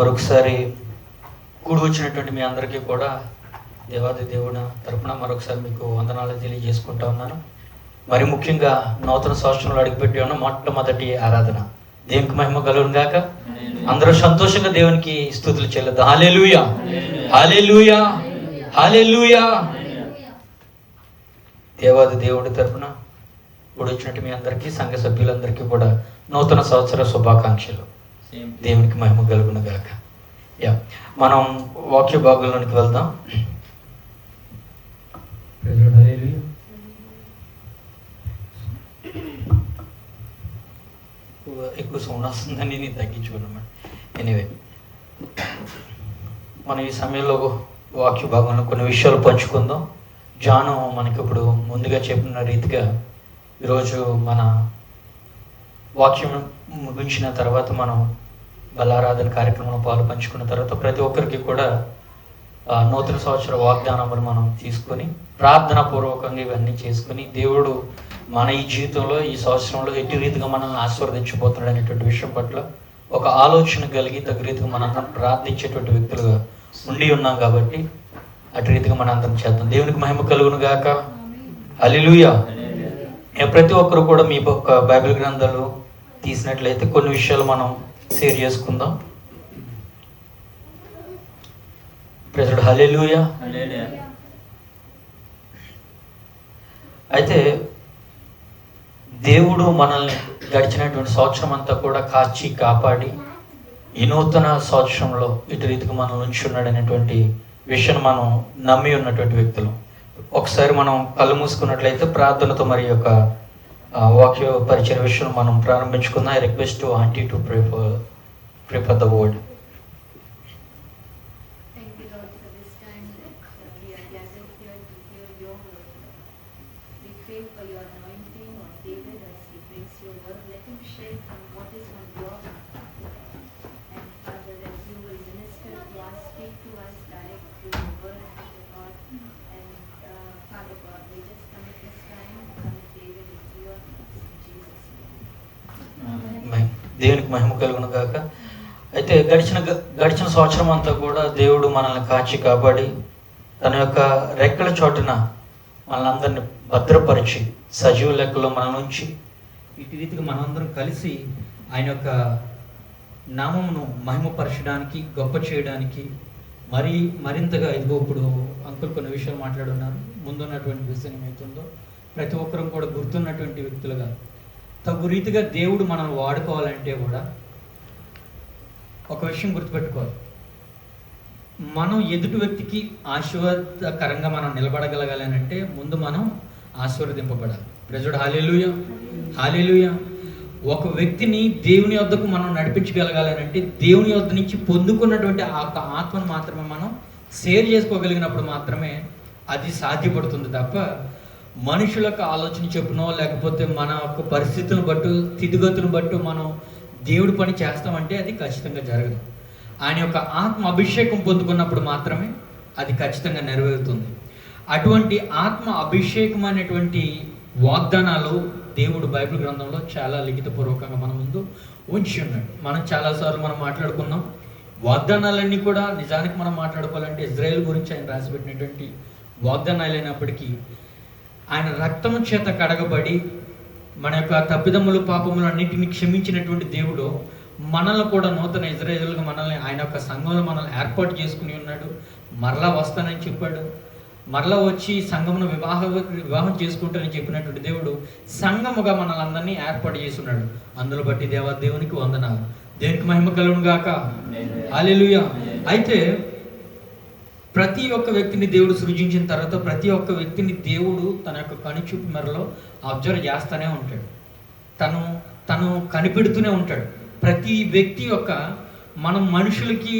మరొకసారి కూడి వచ్చినటువంటి మీ అందరికీ కూడా దేవాది దేవుని తరపున మరొకసారి మీకు వందనాలు తెలియజేసుకుంటా ఉన్నాను. మరి ముఖ్యంగా నూతన సంవత్సరంలో అడుగుపెట్టి ఉన్న మొట్టమొదటి ఆరాధన. దేవునికి మహిమ కలుగును గాక. అందరూ సంతోషంగా దేవునికి స్తుతులు చెల్లిద్దాం. హల్లెలూయా, హల్లెలూయా, హల్లెలూయా. దేవాది దేవుడి తరపున కూడి వచ్చినట్టు మీ అందరికీ, సంఘ సభ్యులందరికీ కూడా నూతన సంవత్సర శుభాకాంక్షలు. దేవునికి మహిమ కలుగును గాక. మనం వాక్య భాగంలోనికి వెళ్దాం. ఎక్కువ సౌండ్ వస్తుందని నేను తగ్గించుకున్నాను. ఎనీవే, మనం ఈ సమయంలో వాక్య భాగంలో కొన్ని విషయాలు పంచుకుందాం. జాను మనకి ఇప్పుడు ముందుగా చెప్పిన రీతిగా ఈరోజు మన వాక్యం ముగించిన తర్వాత మనం బలారాధన కార్యక్రమంలో పాలు పంచుకున్న తర్వాత ప్రతి ఒక్కరికి కూడా నూతన సంవత్సర వాగ్దానములు మనం తీసుకొని ప్రార్థనా పూర్వకంగా ఇవన్నీ చేసుకుని దేవుడు మన ఈ జీవితంలో ఈ సంవత్సరంలో ఎట్టి రీతిగా మనల్ని ఆశీర్వదించబోతున్నాడు అనేటువంటి విషయం పట్ల ఒక ఆలోచన కలిగి తగు రీతిగా మనందరం ప్రార్థించేటువంటి వ్యక్తులుగా ఉండి ఉన్నాం. కాబట్టి అటు రీతిగా మనందరం చేద్దాం. దేవునికి మహిమ కలుగును గాక. హల్లెలూయా. ప్రతి ఒక్కరు కూడా మీ యొక్క బైబిల్ గ్రంథాలు తీసినట్లయితే కొన్ని విషయాలు మనం షేర్ చేసుకుందాం. ప్రైజ్ హల్లెలూయా. అయితే దేవుడు మనల్ని గడిచినటువంటి సంవత్సరం అంతా కూడా కాచి కాపాడి ఈ నూతన సంవత్సరంలో ఇటు రీతికి మనల్ని ఉంచున్నాడు అనేటువంటి విషయాన్ని మనం నమ్మి ఉన్నటువంటి వ్యక్తులు. ఒకసారి మనం కళ్ళు మూసుకున్నట్లయితే ప్రార్థనతో మరి యొక్క వాక్య పరిచయ విషయం మనం ప్రారంభించుకుందాం. I request aunty to pray for the word. దేవునికి మహిమ కలుగును గాక. అయితే గడిచిన సంవత్సరం అంతా కూడా దేవుడు మనల్ని కాచి కాపాడి తన యొక్క రెక్కల చోటున మనల్ని భద్రపరిచి సజీవ లెక్కలో మన నుంచి ఇటు రీతిగా మనందరం కలిసి ఆయన యొక్క నామమును మహిమపరచడానికి గొప్ప చేయడానికి మరింతగా ఇదిగో ఇప్పుడు అంకుల్ కొన్ని విషయాలు మాట్లాడున్నారు. ముందున్నటువంటి విషయం ఏమవుతుందో ప్రతి ఒక్కరం కూడా గుర్తున్నటువంటి వ్యక్తులుగా తగు రీతిగా దేవుడు మనం వాడుకోవాలంటే కూడా ఒక విషయం గుర్తుపెట్టుకోవాలి. మనం ఎదుటి వ్యక్తికి ఆశీర్వాదకరంగా మనం నిలబడగలగాలంటే ముందు మనం ఆశీర్వదింపబడాలి. ప్రజడు హల్లెలూయా, హల్లెలూయా. ఒక వ్యక్తిని దేవుని వద్దకు మనం నడిపించగలగాలంటే దేవుని వద్ద నుంచి పొందుకున్నటువంటి ఆ ఆత్మను మాత్రమే మనం షేర్ చేసుకోగలిగినప్పుడు మాత్రమే అది సాధ్యపడుతుంది. తప్ప మనుషులకు ఆలోచన చెప్పునో లేకపోతే మన యొక్క పరిస్థితులను బట్టు స్థితిగతులను బట్టు మనం దేవుడి పని చేస్తామంటే అది ఖచ్చితంగా జరగదు. ఆయన యొక్క ఆత్మ అభిషేకం పొందుకున్నప్పుడు మాత్రమే అది ఖచ్చితంగా నెరవేరుతుంది. అటువంటి ఆత్మ అభిషేకం అనేటువంటి వాగ్దానాలు దేవుడు బైబిల్ గ్రంథంలో చాలా లిఖితపూర్వకంగా మన ముందు ఉంచి ఉన్నాడు. మనం చాలాసార్లు మనం మాట్లాడుకున్నాం. వాగ్దానాలన్నీ కూడా నిజానికి మనం మాట్లాడుకోవాలంటే ఇజ్రాయేల్ గురించి ఆయన రాసిపెట్టినటువంటి వాగ్దానాలు అయినప్పటికీ ఆయన రక్తము చేత కడగబడి మన యొక్క తప్పిదములు పాపములు అన్నింటినీ క్షమించినటువంటి దేవుడు మనల్ని కూడా నూతన ఇజ్రాయేలుగా మనల్ని ఆయన యొక్క సంఘంలో మనల్ని ఏర్పాటు చేసుకుని ఉన్నాడు. మరలా వస్తానని చెప్పాడు. మరలా వచ్చి సంఘమును వివాహం చేసుకుంటానని చెప్పినటువంటి దేవుడు సంఘముగా మనల్ని ఏర్పాటు చేస్తున్నాడు. అందులో బట్టి దేవునికి వందనాలు. దేవునికి మహిమ కలుగును గాక. హల్లెలూయా. అయితే ప్రతి ఒక్క వ్యక్తిని దేవుడు సృజించిన తర్వాత ప్రతి ఒక్క వ్యక్తిని దేవుడు తన యొక్క కనుచూపు మేరలో అబ్జర్వ్ చేస్తూనే ఉంటాడు. తను కనిపెడుతూనే ఉంటాడు. ప్రతి వ్యక్తి యొక్క మనం మనుషులకి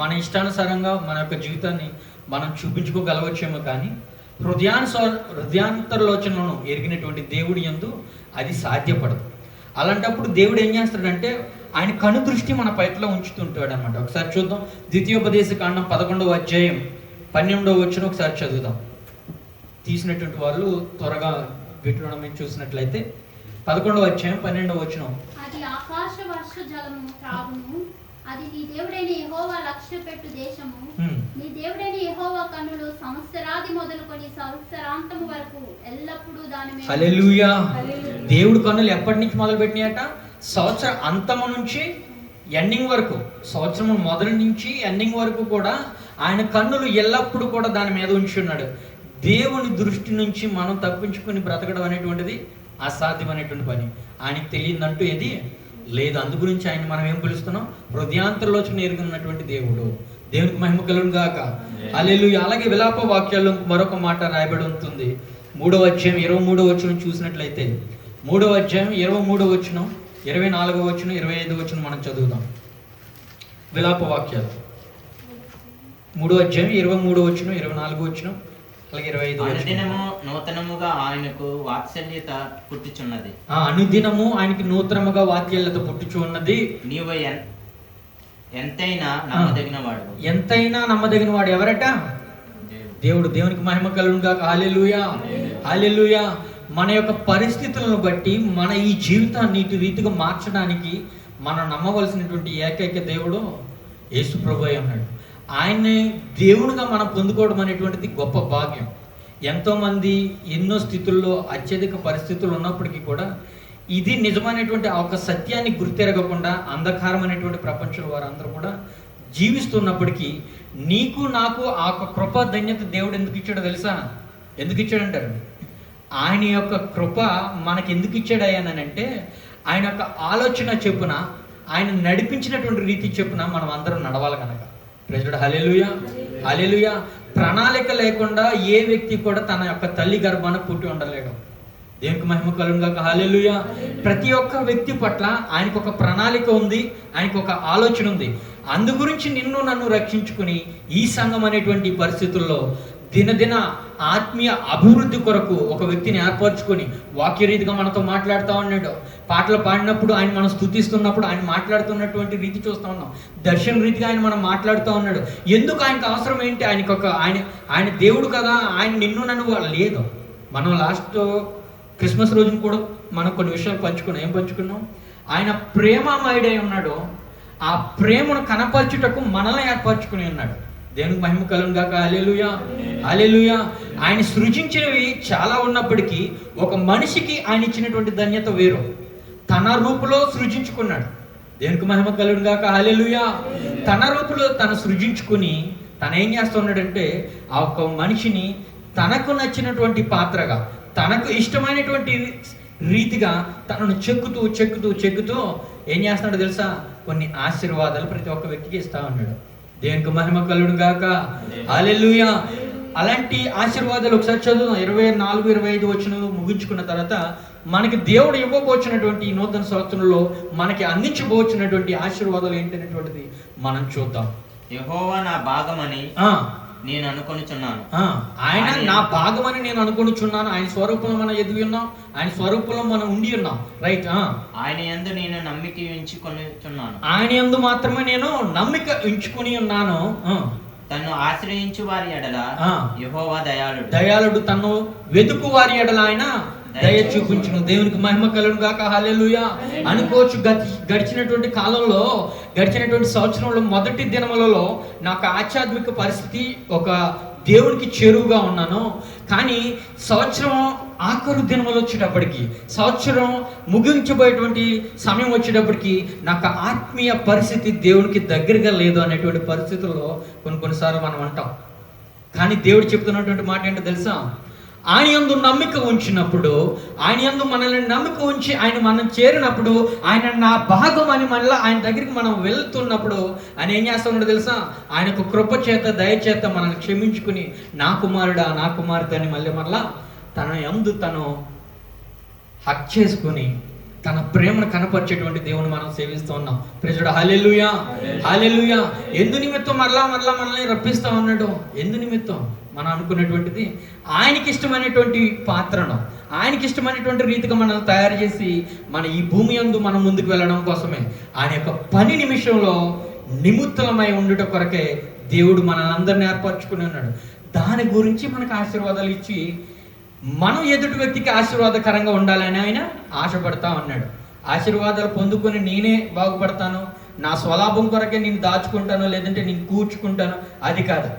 మన ఇష్టానుసారంగా మన యొక్క జీవితాన్ని మనం చూపించుకోగలవచ్చేమో కానీ హృదయాంతరలోచనలను ఎరిగినటువంటి దేవుడి యందు అది సాధ్యపడదు. అలాంటప్పుడు దేవుడు ఏం చేస్తాడంటే ఆయన కను దృష్టి మన పైట్లో ఉంచుతుంటాడు అనమాట. ఒకసారి చూద్దాం. ద్వితీయోపదేశ కాండం 11వ అధ్యాయం 12వ వచనం ఒకసారి చదువుదాం. తీసినటువంటి వాళ్ళు త్వరగా వీటిలో మీరు చూసినట్లయితే 11వ అధ్యాయం 12వ వచనం. అది ఆకాశ వర్ష జలము త్రాగును అది నీ దేవుడైన యెహోవా లక్ష్యపెట్టు దేశము. నీ దేవుడైన యెహోవా కన్నులు సంవత్సరాది మొదలుకొని సంవత్సరాంతము వరకు ఎల్లప్పుడూ దాని మీద. హల్లెలూయా. దేవుడు కన్నులు ఎప్పటి నుంచి మొదలు పెట్టినాయట? సంవత్సరం అంతము నుంచి ఎండింగ్ వరకు, సంవత్సరం మొదటి నుంచి ఎండింగ్ వరకు కూడా ఆయన కన్నులు ఎల్లప్పుడూ కూడా దాని మీద ఉంచి ఉన్నాడు. దేవుని దృష్టి నుంచి మనం తప్పించుకొని బ్రతకడం అనేటువంటిది అసాధ్యమైనటువంటి పని. ఆయనకి తెలియదంటూ ఏది లేదు. అందు గురించి ఆయన మనం ఏం పిలుస్తున్నాం? హృదయాంతరలోచన ఎరుగున్నటువంటి దేవుడు. దేవునికి మహిమ కలుగును గాక. హల్లెలూయా. అలాగే విలాప వాక్యాల్లో మరొక మాట రాయబడి ఉంటుంది. 3వ అధ్యాయం 23వ వచనం చూసినట్లయితే, 3వ అధ్యాయం 23వ వచనం, 24వ వచనం, 25వ వచనం మనం చదువుదాం. విలాప వాక్యాలు 3వ అధ్యాయం 23వ వచనం, 24వ వచనం, అలాగే 25వ వచనం. అనుదినము నూతనముగా ఆయనకు వాత్సల్యత పుట్టుచున్నది. అనుదినము ఆయనకి నూతనముగా వాక్యాలతో పుట్టుచున్నది. నీవు ఎంతైనా నమ్మదగిన వాడు. ఎంతైనా నమ్మదగిన వాడు ఎవరట? దేవుడు. దేవునికి మహిమ కలుగును గాక. హల్లెలూయా. హల్లెలూయా. మన యొక్క పరిస్థితులను బట్టి మన ఈ జీవితాన్ని ఇటు రీతిగా మార్చడానికి మనం నమ్మవలసినటువంటి ఏకైక దేవుడు యేసు ప్రభువే ఉన్నాడు. ఆయన్ని దేవునిగా మనం పొందుకోవడం అనేటువంటిది గొప్ప భాగ్యం. ఎంతోమంది ఎన్నో స్థితుల్లో అత్యధిక పరిస్థితులు ఉన్నప్పటికీ కూడా ఇది నిజమైనటువంటి ఒక సత్యాన్ని గుర్తెరగకుండా అంధకారమైనటువంటి ప్రపంచంలో వారందరూ కూడా జీవిస్తున్నప్పటికీ నీకు నాకు ఆ కృప ధన్యత దేవుడు ఎందుకు ఇచ్చాడో తెలుసా? ఎందుకు ఇచ్చాడంటారు? ఆయన యొక్క కృప మనకి ఎందుకు ఇచ్చాడయ్యానంటే, ఆయన యొక్క ఆలోచన చెప్పున, ఆయన నడిపించినటువంటి రీతి చెప్పున మనం అందరం నడవాలి కనుక. ప్రెసిడెంట్ హల్లెలూయా. హల్లెలూయా. ప్రణాళిక లేకుండా ఏ వ్యక్తి కూడా తన యొక్క తల్లి గర్భాన పుట్టి ఉండలేడు. దేవునికి మహిమ కలుగును గాక. హల్లెలూయా. ప్రతి ఒక్క వ్యక్తి పట్ల ఆయనకు ఒక ప్రణాళిక ఉంది, ఆయనకు ఒక ఆలోచన ఉంది. అందు గురించి నిన్ను నన్ను రక్షించుకుని ఈ సంఘం అనేటువంటి పరిస్థితుల్లో దినదిన ఆత్మీయ అభివృద్ధి కొరకు ఒక వ్యక్తిని ఏర్పరచుకొని వాక్యరీతిగా మనతో మాట్లాడుతూ ఉన్నాడు. పాటలు పాడినప్పుడు ఆయన మనం స్తుతిస్తున్నప్పుడు ఆయన మాట్లాడుతున్నటువంటి రీతి చూస్తూ ఉన్నాం. దర్శన రీతిగా ఆయన మనం మాట్లాడుతూ ఉన్నాడు. ఎందుకు ఆయనకు అవసరం ఏంటి? ఆయన దేవుడు కదా, ఆయన నిన్ను నన్ను లేదు. మనం లాస్ట్ క్రిస్మస్ రోజున కూడా మనం కొన్ని విషయాలు పంచుకున్నాం. ఏం పంచుకున్నాం? ఆయన ప్రేమమయుడై ఉన్నాడు. ఆ ప్రేమను కనపరచుటకు మనల్ని ఏర్పరచుకుని ఉన్నాడు. దేవునికి మహిమ కలుగును గాక. హల్లెలూయా. హల్లెలూయా. ఆయన సృజించినవి చాలా ఉన్నప్పటికీ ఒక మనిషికి ఆయన ఇచ్చినటువంటి ధన్యత వేరు. తన రూపులో సృజించుకున్నాడు. దేవునికి మహిమ కలుగును గాక. హల్లెలూయా. తన రూపులో తను సృజించుకుని తను ఏం చేస్తున్నాడంటే, ఆ ఒక మనిషిని తనకు నచ్చినటువంటి పాత్రగా, తనకు ఇష్టమైనటువంటి రీతిగా తనను చెక్కుతూ చెక్కుతూ చెక్కుతూ ఏం చేస్తున్నాడు తెలుసా? కొన్ని ఆశీర్వాదాలు ప్రతి ఒక్క వ్యక్తికి ఇస్తా ఉన్నాడు. దేవునికి మహిమ కలుగును గాక. హల్లెలూయా. అలాంటి ఆశీర్వాదాలు ఒకసారి చదువుదాం. 24, 25 వచనం ముగించుకున్న తర్వాత మనకి దేవుడు ఇవ్వబోచున్నటువంటి ఈ నూతన సంవత్సరంలో మనకి అందించబోచున్నటువంటి ఆశీర్వాదాలు ఏంటనేటువంటిది మనం చూద్దాం. యెహోవా నా భాగమని నేను అనుకొనిచున్నాను. ఆయన నా భాగమని నేను అనుకొనిచున్నాను. ఆయన స్వరూపంలో మనం ఎదిగి ఉన్నాం, ఆయన స్వరూపంలో మనం ఉండి ఉన్నాం. రైట్. ఆయన యందు నేను నమ్మిక ఉంచుకొనిచున్నాను. ఆయన యందు మాత్రమే నేను నమ్మిక ఉంచుకొని ఉన్నాను. తను ఆశ్రయించు వారి ఎడల యెహోవా దయాళుడు. దయాళుడు. తను వెతుకు వారి ఎడల ఆయన దయ చూపించును. దేవునికి మహిమ కలుగును గాక. హల్లెలూయా. అనుకోవచ్చు గడిచినటువంటి కాలంలో, గడిచినటువంటి సంవత్సరంలో మొదటి దినములలో నాకు ఆధ్యాత్మిక పరిస్థితి ఒక దేవునికి చేరువుగా ఉన్నాను. కానీ సంవత్సరం ఆఖరు దినములు వచ్చేటప్పటికి, సంవత్సరం ముగించబోయేటువంటి సమయం వచ్చేటప్పటికి నాకు ఆత్మీయ పరిస్థితి దేవునికి దగ్గరగా లేదు అనేటువంటి పరిస్థితుల్లో కొన్నిసార్లు మనం అంటాం. కానీ దేవుడు చెప్తున్నటువంటి మాట ఏంటో తెలుసా? ఆయన యందు నమ్మిక ఉంచినప్పుడు, ఆయన యందు మనల్ని నమ్మిక ఉంచి ఆయన మనం చేరినప్పుడు, ఆయన నా భాగం అని మళ్ళీ ఆయన దగ్గరికి మనం వెళ్తున్నప్పుడు ఆయన ఏం చేస్తున్నాడో తెలుసా? ఆయనకు కృప చేత దయచేత మనల్ని క్షమించుకుని నా కుమారుడా నా కుమార్తె అని మళ్ళీ తన యందు తను హక్ చేసుకుని తన ప్రేమను కనపరిచేటువంటి దేవుని మనం సేవిస్తూ ఉన్నాం. ప్రెసిడెంట్ హల్లెలూయా. హల్లెలూయా. ఎందు నిమిత్తం మరలా మనల్ని రప్పిస్తా ఉన్నాడు? ఎందు నిమిత్తం? మనం అనుకున్నటువంటిది ఆయనకి ఇష్టమైనటువంటి పాత్రను, ఆయనకి ఇష్టమైనటువంటి రీతిగా మనల్ని తయారు చేసి మన ఈ భూమి యందు మనం ముందుకు వెళ్ళడం కోసమే. ఆయన యొక్క పని నిమిషంలో నిమిత్తమై ఉండుట కొరకే దేవుడు మనల్ని ఏర్పరచుకుని ఉన్నాడు. దాని గురించి మనకు ఆశీర్వాదాలు ఇచ్చి మనం ఎదుటి వ్యక్తికి ఆశీర్వాదకరంగా ఉండాలని ఆయన ఆశపడతా ఉన్నాడు. ఆశీర్వాదాలు పొందుకొని నేనే బాగుపడతాను, నా స్వలాభం కొరకే నేను దాచుకుంటాను, లేదంటే నేను కూర్చుకుంటాను, అది కాదు.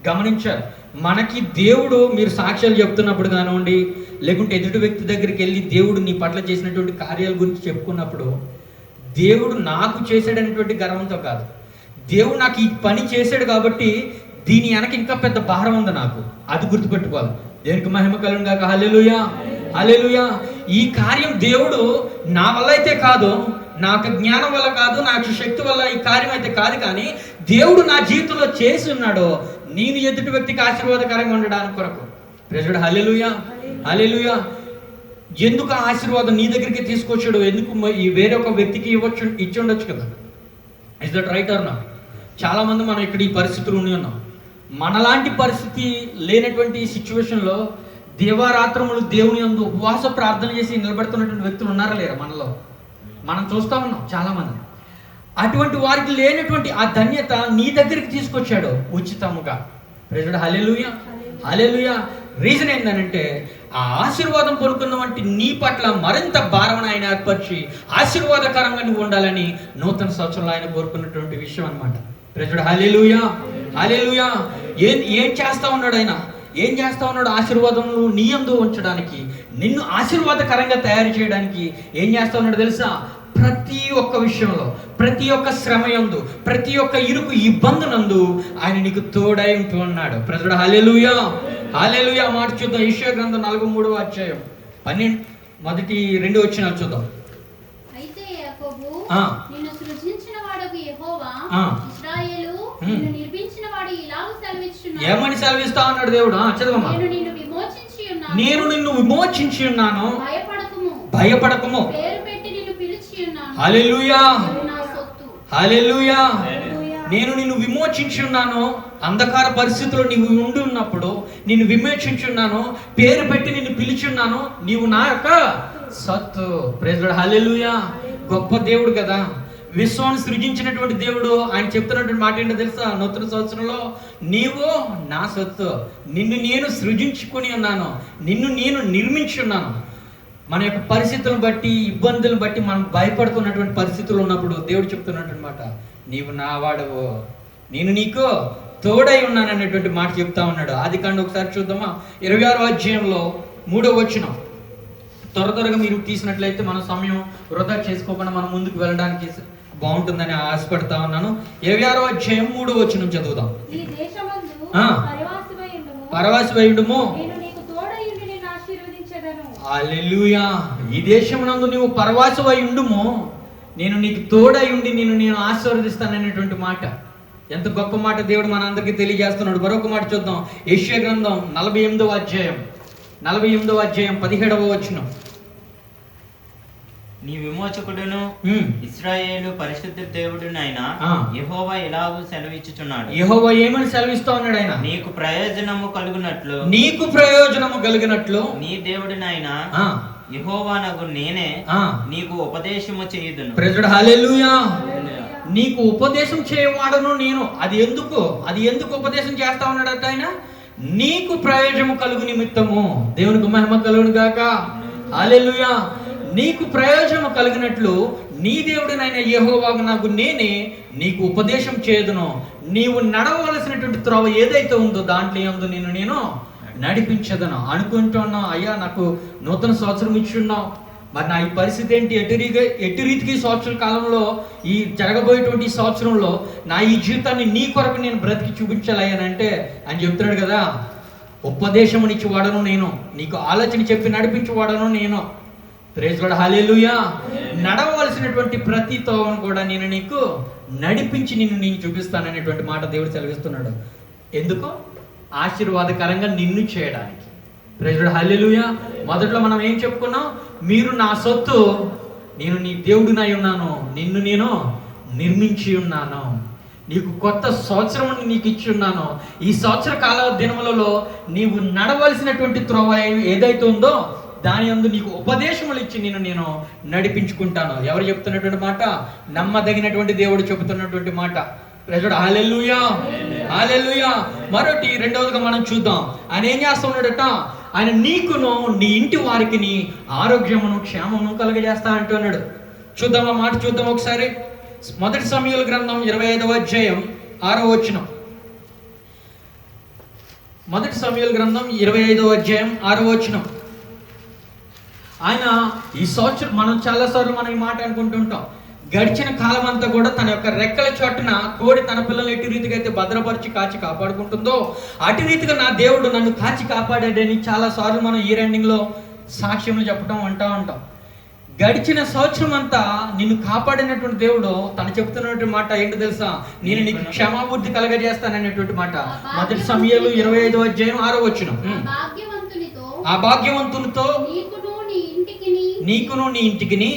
గమనించాలి, మనకి దేవుడు, మీరు సాక్ష్యాలు చెప్తున్నప్పుడు కానివ్వండి, లేకుంటే ఎదుటి వ్యక్తి దగ్గరికి వెళ్ళి దేవుడు నీ పట్ల చేసినటువంటి కార్యాల గురించి చెప్పుకున్నప్పుడు, దేవుడు నాకు చేశాడనేటువంటి గర్వంతో కాదు, దేవుడు నాకు ఈ పని చేశాడు కాబట్టి దీని వెనక ఇంకా పెద్ద భారం ఉంది నాకు, అది గుర్తుపెట్టుకోవాలి. దేవునికి మహిమ కలుగును గాక. హల్లెలూయా, హల్లెలూయా. ఈ కార్యం దేవుడు నా వల్ల అయితే కాదు, నాకు జ్ఞానం వల్ల కాదు, నాకు శక్తి వల్ల ఈ కార్యం అయితే కాదు, కానీ దేవుడు నా జీవితంలో చేసి ఉన్నాడు నేను ఎదుటి వ్యక్తికి ఆశీర్వాదకరంగా ఉండడానికి కొరకు. Praise lord. Hallelujah, hallelujah. ఎందుకు ఆ ఆశీర్వాదం నీ దగ్గరికి తీసుకొచ్చాడు? ఎందుకు ఈ వేరే ఒక వ్యక్తికి ఇచ్చి ఉండొచ్చు కదా. Is that right are not? చాలా మంది మనం ఇక్కడ ఈ పరిస్థితులు ఉండి ఉన్నాం. మనలాంటి పరిస్థితి లేనటువంటి సిచ్యువేషన్లో దేవారాత్రములు దేవుని యందు ఉపవాస ప్రార్థన చేసి నిలబెడుతున్నటువంటి వ్యక్తులు ఉన్నారా లేరా మనలో? మనం చూస్తా ఉన్నాం చాలా మంది. అటువంటి వారికి లేనటువంటి ఆ ధన్యత నీ దగ్గరికి తీసుకొచ్చాడు ఉచితముగా. Praise lord. Hallelujah, hallelujah. Reason ఏంటంటే ఆ ఆశీర్వాదం పొందుకున్నటువంటి నీ పట్ల మరింత భారం ఆయన ఏర్పరిచి ఆశీర్వాదకరంగా నువ్వు ఉండాలని నూతన సంవత్సరంలో ఆయన కోరుకున్నటువంటి విషయం అన్నమాట. Praise lord. Hallelujah, hallelujah. ఏం చేస్తా ఉన్నాడు ఆయన? ఏం చేస్తా ఉన్నాడు? ఆశీర్వాదములు నీ యందు ఉంచడానికి, నిన్ను ఆశీర్వాదకరంగా తయారు చేయడానికి ఏం చేస్తా ఉన్నాడు తెలుసా? ప్రతి ఒక్క విషయంలో, ప్రతి ఒక్క శ్రమ యందు, ప్రతి ఒక్క ఇరుకు ఇబ్బందునందు ఆయన నీకు తోడై ఉంటూ ఉన్నాడు. Praise lord. Hallelujah, hallelujah. మాట చూద్దాం. యెషయా గ్రంథం 43వ అధ్యాయం 12 వచనాలు చూద్దాం. అయితే యాకోబు నిన్ను సృజించిన వాడకు యెహోవా, ఇశ్రాయేలు నిన్ను నిర్మించిన వాడు ఇలాగు సెలవిస్తున్నాడు. ఏమని సెలవిస్తా ఉన్నాడు దేవుడు? చదవమ్మా. నేను నిన్ను విమోచించి ఉన్నాను, నేను నిన్ను విమోచించి ఉన్నాను, భయపడకుము, భయపడకుము, పేరు పెట్టి నిన్ను పిలిచి ఉన్నాను, హల్లెలూయా, నా సొత్తు. హల్లెలూయా. నేను నిన్ను విమోచించి ఉన్నాను. అంధకార పరిస్థితుల్లో నీవు ఉండి ఉన్నప్పుడు నిన్ను విమోచించి ఉన్నాను, పేరు పెట్టి నిన్ను పిలిచి ఉన్నాను, నీవు నా యొక్క సత్తు. Praise lord. హల్లెలూయా. గొప్ప దేవుడు కదా, విశ్వాన్ని సృజించినటువంటి దేవుడు. ఆయన చెప్తున్నటువంటి మాట ఏంటో తెలుసా? నూతన సంవత్సరంలో నీవు నా సొత్తు, నిన్ను నేను సృజించుకొని ఉన్నాను, నిన్ను నేను నిర్మించి ఉన్నాను. మన యొక్క పరిస్థితులను బట్టి, ఇబ్బందులను బట్టి మనం భయపడుతున్నటువంటి పరిస్థితులు ఉన్నప్పుడు దేవుడు చెప్తున్నటువంటి మాట, నీవు నా వాడవు, నేను నీకు తోడై ఉన్నాను అనేటువంటి మాట చెప్తా ఉన్నాడు. ఆదికాండం ఒకసారి చూద్దామా? 26వ అధ్యాయంలో 3వ వచనం. త్వరగా మీరు తీసినట్లయితే మన సమయం వృధా చేసుకోకుండా మనం ముందుకు వెళ్ళడానికి బాగుంటుందని ఆశపడతా ఉన్నాను. 26వ అధ్యాయం 3వ వచనం చదువుదాం. పరవాసివై ఉండుము, హల్లెలూయా. ఈ దేశమునందు నీవు పరవాసివై ఉండుము, నేను నీకు తోడై ఉండి నేను ఆశీర్వదిస్తాననేటువంటి మాట. ఎంత గొప్ప మాట దేవుడు మనందరికీ తెలియజేస్తున్నాడు. మరొక మాట చూద్దాం. యెషయా గ్రంథం 48వ అధ్యాయం 17వ వచనం. నీ విమోచకుడును ఇశ్రాయేలు పరిశుద్ధ దేవుడునైన యెహోవా ఇలాగు సెలవిచ్చుచున్నాడు. యెహోవా ఏమని సెలవిస్తా ఉన్నాడు? ఆయన నీకు ప్రయోజనము కలుగునట్లు నీ దేవుడినైనా యెహోవానగు నేనే నీకు ఉపదేశము చేయుదును. Praise lord. హల్లెలూయా. నీకు ఉపదేశం చేయవాడను నేను. అది ఎందుకు ఉపదేశం చేస్తా ఉన్నాడట ఆయన? నీకు ప్రయోజనము కలుగు నిమిత్తము. దేవునికి మహిమ కలుగును గాక. హల్లెలూయా. నీకు ప్రయోజనం కలిగినట్లు నీ దేవుడినైన యెహోవాకు నాకు నేనే నీకు ఉపదేశం చేయుదును. నీవు నడవలసినటువంటి త్రోవ ఏదైతే ఉందో దాంట్లో యందు నేను నడిపించదను. అనుకుంటున్నావు, అయ్యా నాకు నూతన సంవత్సరం ఇచ్చున్నావు, మరి నా ఈ పరిస్థితి ఏంటి? ఎటు రీతికి సంవత్సర కాలంలో, ఈ జరగబోయేటువంటి సంవత్సరంలో నా ఈ జీవితాన్ని నీ కొరకు నేను బ్రతికి చూపించాలయ్యానంటే అని చెప్తున్నాడు కదా. ఉపదేశమునిచ్చి వాడను నేను, నీకు ఆలోచన చెప్పి నడిపించి వాడను నేను. Praise lord. హల్లెలూయా. నడవలసినటువంటి ప్రతి తోవను కూడా నేను నీకు నడిపించి నేను చూపిస్తాననేటువంటి మాట దేవుడు సెలవిస్తున్నాడు. ఎందుకు? ఆశీర్వాదకరంగా నిన్ను చేయడానికి. Praise lord. హల్లెలూయా. మొదట్లో మనం ఏం చెప్పుకున్నాం? మీరు నా సొత్తు, నేను నీ దేవుడినై ఉన్నాను, నిన్ను నేను నిర్మించి ఉన్నాను, నీకు కొత్త సంవత్సరం నీకు ఇచ్చి ఉన్నాను. ఈ సంవత్సర కాల దినములలో నీవు నడవలసినటువంటి త్రోవ ఏదైతే ఉందో దాని యందు నీకు ఉపదేశములు ఇచ్చి నేను నడిపించుకుంటాను. ఎవరు చెప్తున్నటువంటి మాట? నమ్మదగినటువంటి దేవుడు చెబుతున్నటువంటి మాట. Praise lord. Hallelujah, hallelujah. మరొకటి రెండవదిగా మనం చూద్దాం. ఆయన ఏం చేస్తున్నాడట? ఆయన నీకును నీ ఇంటి వారికి నీ ఆరోగ్యమును క్షేమమును కలుగజేస్తా అంటున్నాడు. చూద్దాం ఆ మాట చూద్దాం ఒకసారి. మొదటి సమూయేలు గ్రంథం 25వ అధ్యాయం 6వ వచనం. మొదటి సమూయేలు గ్రంథం 25వ అధ్యాయం 6వ వచనం. ఆయన ఈ సంవత్సరం మనం చాలాసార్లు మనం ఈ మాట అనుకుంటుంటాం, గడిచిన కాలం అంతా కూడా తన యొక్క రెక్కల చోటున కోడి తన పిల్లలు ఎటు రీతిగా అయితే భద్రపరిచి కాచి కాపాడుకుంటుందో అటు రీతిగా నా దేవుడు నన్ను కాచి కాపాడాడని చాలాసార్లు మనం ఈ ఎండింగ్లో సాక్ష్యములు చెప్పడం అంటూ ఉంటాం. గడిచిన సంవత్సరం అంతా నిన్ను కాపాడినటువంటి దేవుడు తను చెప్తున్నటువంటి మాట ఏంటో తెలుసా? నేను నీకు క్షమాబుద్ధి కలగజేస్తాననేటువంటి మాట. మొదటి సమూయేలు 25వ అధ్యాయం 6వ వచనం. ఆ భాగ్యవంతునితో నీకును నీ ఇంటికిని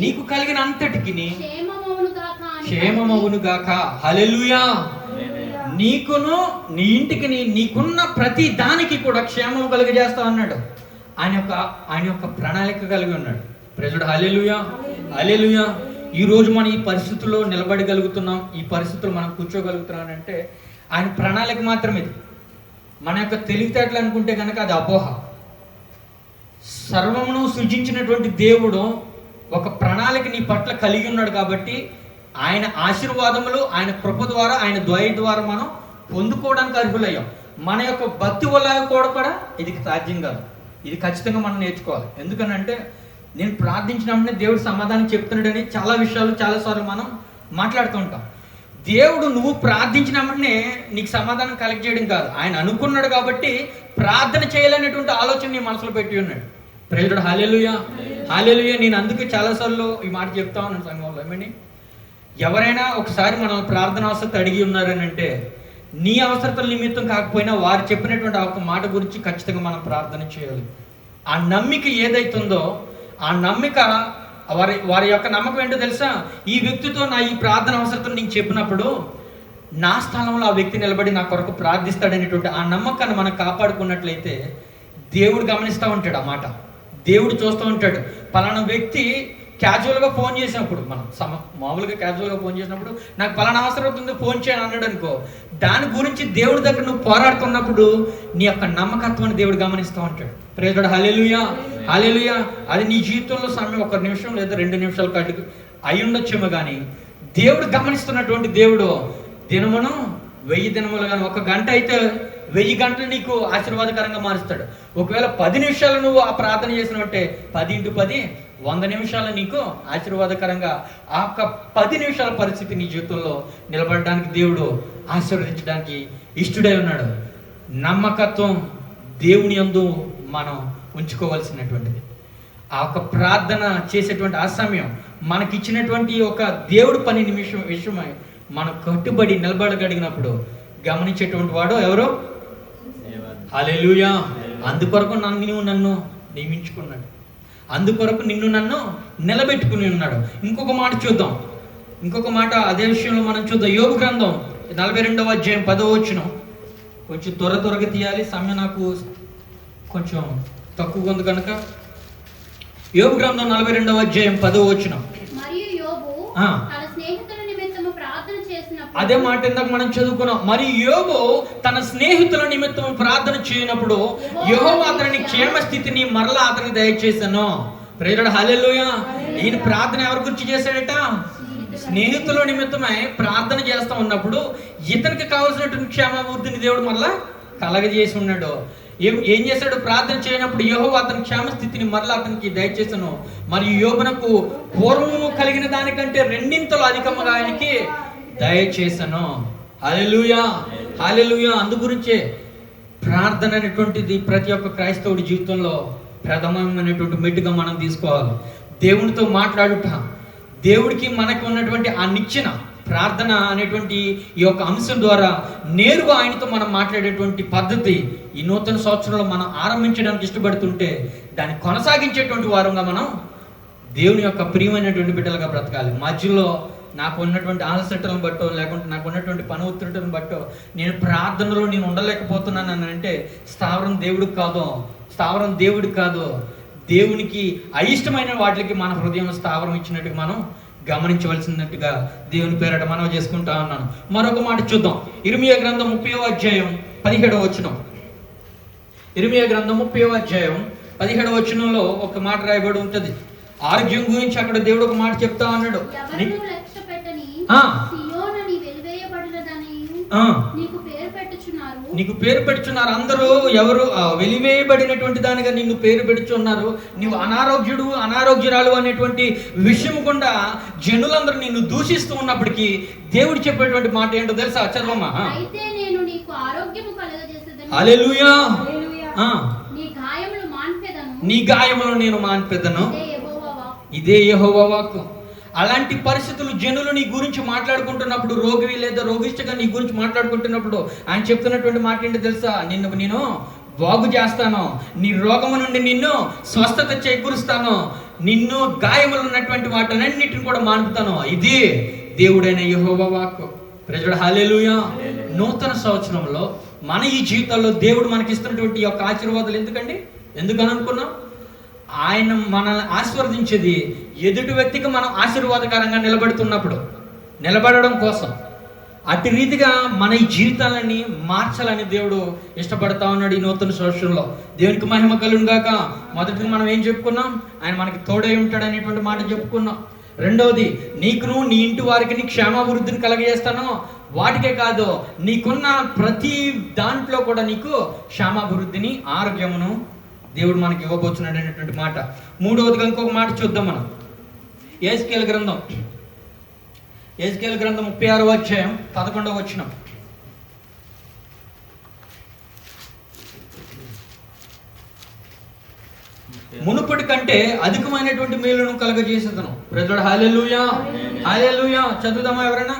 నీకు కలిగిన అంతటికి క్షేమమవును గాక. హల్లెలూయా. నీకును నీ ఇంటికి నీకున్న ప్రతి దానికి కూడా క్షేమం కలుగజేస్తా అన్నాడు. ఆయన యొక్క ప్రణాళిక కలిగి ఉన్నాడు. ప్రైజ్ హల్లెలూయా, హల్లెలూయా. ఈ రోజు మనం ఈ పరిస్థితుల్లో నిలబడగలుగుతున్నాం, ఈ పరిస్థితుల్లో మనం కూర్చోగలుగుతున్నాం అంటే ఆయన ప్రణాళిక మాత్రమే. మన యొక్క తెలివితేటలు అనుకుంటే కనుక అది అపోహ. సర్వమును సృజించినటువంటి దేవుడు ఒక ప్రణాళిక నీ పట్ల కలిగి ఉన్నాడు కాబట్టి ఆయన ఆశీర్వాదములు, ఆయన కృప ద్వారా, ఆయన దయ ద్వారా మనం పొందుకోవడానికి అర్హులయ్యాం. మన యొక్క భక్తి వల్ల కూడా ఇది సాధ్యం కాదు. ఇది ఖచ్చితంగా మనం నేర్చుకోవాలి. ఎందుకనంటే నేను ప్రార్థించినప్పుడే దేవుడు సమాధానం చెప్తున్నాడని చాలా విషయాలు చాలాసార్లు మనం మాట్లాడుతూ ఉంటాం. దేవుడు నువ్వు ప్రార్థించినప్పుడే నీకు సమాధానం కలెక్ట్ చేయడం కాదు, ఆయన అనుకున్నాడు కాబట్టి ప్రార్థన చేయాలనేటువంటి ఆలోచన నీ మనసులో పెట్టి ఉన్నాడు. Praise lord. Hallelujah, hallelujah. నేను అందుకే చాలాసార్లు ఈ మాట చెప్తా ఉన్నాను సంఘంలో. ఏమని, ఎవరైనా ఒకసారి మనం ప్రార్థన అవసరత అడిగి ఉన్నారని అంటే నీ అవసరతల నిమిత్తం కాకపోయినా వారు చెప్పినటువంటి ఒక మాట గురించి ఖచ్చితంగా మనం ప్రార్థన చేయాలి. ఆ నమ్మిక ఏదైతుందో ఆ నమ్మిక వారి యొక్క నమ్మకం ఏంటో తెలుసా? ఈ వ్యక్తితో నా ఈ ప్రార్థన అవసరతను నేను చెప్పినప్పుడు నా స్థలంలో ఆ వ్యక్తి నిలబడి నా కొరకు ప్రార్థిస్తాడనేటువంటి ఆ నమ్మకాన్ని మనం కాపాడుకున్నట్లయితే దేవుడు గమనిస్తూ ఉంటాడు. ఆ మాట దేవుడు చూస్తూ ఉంటాడు. పలానా వ్యక్తి క్యాజువల్గా ఫోన్ చేసినప్పుడు, మనం మామూలుగా క్యాజువల్గా ఫోన్ చేసినప్పుడు నాకు పలానా అవసరం అవుతుంది ఫోన్ చేయని అన్నాడు అనుకో, దాని గురించి దేవుడి దగ్గర నువ్వు పోరాడుతున్నప్పుడు నీ యొక్క నమ్మకత్వాన్ని దేవుడు గమనిస్తూ ఉంటాడు. Praise lord. Hallelujah, hallelujah. అది నీ జీవితంలో సమయం 1 నిమిషం లేదా 2 నిమిషాల కాటికి అయి ఉండొచ్చేమో కానీ దేవుడు గమనిస్తున్నటువంటి దేవుడు దినమును 1000 దినములు కానీ 1 గంట అయితే 1000 గంటలు నీకు ఆశీర్వాదకరంగా మారుస్తాడు. ఒకవేళ 10 నిమిషాలు నువ్వు ఆ ప్రార్థన చేసినట్టే 10 × 10 100 నిమిషాలు నీకు ఆశీర్వాదకరంగా ఆ 10 నిమిషాల పరిస్థితి నీ జీవితంలో నిలబడడానికి దేవుడు ఆశీర్వదించడానికి ఇష్టడై ఉన్నాడు. నమ్మకత్వం దేవుని యందు మనం ఉంచుకోవాల్సినటువంటిది. ఆ ఒక ప్రార్థన చేసేటువంటి ఆ సమయం మనకిచ్చినటువంటి ఒక దేవుడి పని విషయమై మనం కట్టుబడి నిలబడగలిగినప్పుడు గమనించేటువంటి వాడు ఎవరు? హల్లెలూయా. అందుకొరకు నన్ను నియమించుకున్నాడు, అందుకొరకు నిన్ను నన్ను నిలబెట్టుకుని ఉన్నాడు. ఇంకొక మాట చూద్దాం, ఇంకొక మాట అదే విషయంలో మనం చూద్దాం. యోబు గ్రంథం 42వ అధ్యాయం 10వ వచనం. కొంచెం త్వరగా తీయాలి, సమయం నాకు కొంచెం తక్కువగా ఉంది కనుక. యోబు గ్రంథం 42వ అధ్యాయం 10వ వచనం. అదే మాట ఇందాక మనం చదువుకున్నాం. మరి యోబు తన స్నేహితుల నిమిత్తం ప్రార్థన చేయనప్పుడు యెహోవా అతని క్షేమ స్థితిని మరలా అతనికి దయచేశాను. Praise lord. హల్లెలూయా. ఈయన ప్రార్థన ఎవరి గురించి చేశాడట? స్నేహితుల నిమిత్తమై ప్రార్థన చేస్తా ఉన్నప్పుడు ఇతనికి కావాల్సినటువంటి క్షేమాభివృద్ధిని దేవుడు మరలా కలగజేసి ఉన్నాడు. ఏం చేశాడు? ప్రార్థన చేయనప్పుడు యెహోవా అతని క్షేమ స్థితిని మరలా అతనికి దయచేసాను. మరియు యోబునకు పూర్వము కలిగిన దానికంటే 2 అధికముగా ఆయనకి దయచేసాను. హల్లెలూయా, హల్లెలూయా. అందు గురించే ప్రార్థన అనేటువంటిది ప్రతి ఒక్క క్రైస్తవుడి జీవితంలో ప్రథమమైనటువంటి మెట్టుగా మనం తీసుకోవాలి. దేవునితో మాట్లాడుట, దేవుడికి మనకి ఉన్నటువంటి ఆ నిచ్చెన ప్రార్థన అనేటువంటి ఈ యొక్క అంశం ద్వారా నేరుగా ఆయనతో మనం మాట్లాడేటువంటి పద్ధతి ఈ నూతన సంవత్సరంలో మనం ఆరంభించడానికి ఇష్టపడుతుంటే దాన్ని కొనసాగించేటువంటి వారంగా మనం దేవుని యొక్క ప్రియమైనటువంటి బిడ్డలుగా బ్రతకాలి. మధ్యలో నాకు ఉన్నటువంటి ఆలసటలను బట్టో లేకుంటే నాకు ఉన్నటువంటి పని ఒత్తిడిని బట్టో నేను ప్రార్థనలో నేను ఉండలేకపోతున్నాను అని అంటే స్థావరం దేవుడికి కాదు, దేవునికి అయిష్టమైన వాటికి మన హృదయం స్థావరం ఇచ్చినట్టుగా మనం గమనించవలసినట్టుగా దేవుని పేరట మనం చేసుకుంటా ఉన్నాను. మరొక మాట చూద్దాం. ఇర్మియా గ్రంథం 30వ అధ్యాయం 17వ వచనం. ఇర్మియా గ్రంథం 30వ అధ్యాయం 17వ వచనంలో ఒక మాట రాయబడి ఉంటుంది. ఆరోగ్యం గురించి అక్కడ దేవుడు ఒక మాట చెప్తా ఉన్నాడు. ఎవరినూ లక్ష్య పెట్టని సియోనని వెలివేయబడినదని నీకు పేరు పెట్టుచున్నారు. నీకు పేరు పెట్టుచున్నారు. అందరూ ఎవరు వెలివేయబడినటువంటి దానిగా నిన్ను పేరు పెట్టుచున్నారు. నీవు అనారోగ్యురాలు అనేటువంటి విషయం గుండా జనులందరూ నిన్ను దూషిస్తూ ఉన్నప్పటికీ దేవుడు చెప్పేటువంటి మాట ఏంటో తెలుసా? చదవమ్మా. అయితే నేను నీకు ఆరోగ్యము కలుగజేసేదను. హల్లెలూయా. నీ గాయములు నేను మాన్పెదను. ఇదే యెహోవా వాక్కు. అలాంటి పరిస్థితులు జనులు నీ గురించి మాట్లాడుకుంటున్నప్పుడు, రోగి లేదా రోగిష్ఠగా నీ గురించి మాట్లాడుకుంటున్నప్పుడు ఆయన చెప్తున్నటువంటి మాట ఏంటో తెలుసా? నేను బాగు చేస్తాను, నీ రోగము నుండి నిన్ను స్వస్థత చేకూరుస్తాను, నిన్ను గాయములు ఉన్నటువంటి వాటన్నిటిని కూడా మాన్పుతాను. ఇది దేవుడైన యెహోవా వాక్కు. ప్రజలు హల్లెలూయా. నూతన సంవత్సరంలో మన ఈ జీవితాల్లో దేవుడు మనకి ఇస్తున్నటువంటి యొక్క ఆశీర్వాదాలు ఎందుకని అనుకున్నాం? ఆయన మనల్ని ఆశీర్వదించేది ఎదుటి వ్యక్తికి మనం ఆశీర్వాదకరంగా నిలబడడం కోసం. అటు రీతిగా మన ఈ జీవితాలని మార్చాలని దేవుడు ఇష్టపడతా ఉన్నాడు ఈ నూతన సంవత్సరంలో. దేవునికి మహిమ కలుగును గాక. మొదటిగా మనం ఏం చెప్పుకున్నాం? ఆయన మనకి తోడై ఉంటాడు అనేటువంటి మాట చెప్పుకున్నాం. రెండవది, నీకును నీ ఇంటి వారికి క్షేమాభివృద్ధిని కలగజేస్తాను. వాటికే కాదు, నీకున్న ప్రతి దాంట్లో కూడా నీకు క్షేమాభివృద్ధిని, ఆరోగ్యమును దేవుడు మనకి ఇవ్వబోతున్నాడు అనేటువంటి మాట. మూడవదిగా ఇంకొక మాట చూద్దాం మనం. యెహెజ్కేలు గ్రంథం 36వ అధ్యాయం 11వ వచనం. మునుపటి కంటే అధికమైనటువంటి మేలును కలగజేసేదను. ప్రజలు హల్లెలూయా, హల్లెలూయా. చదువుదామా ఎవరైనా?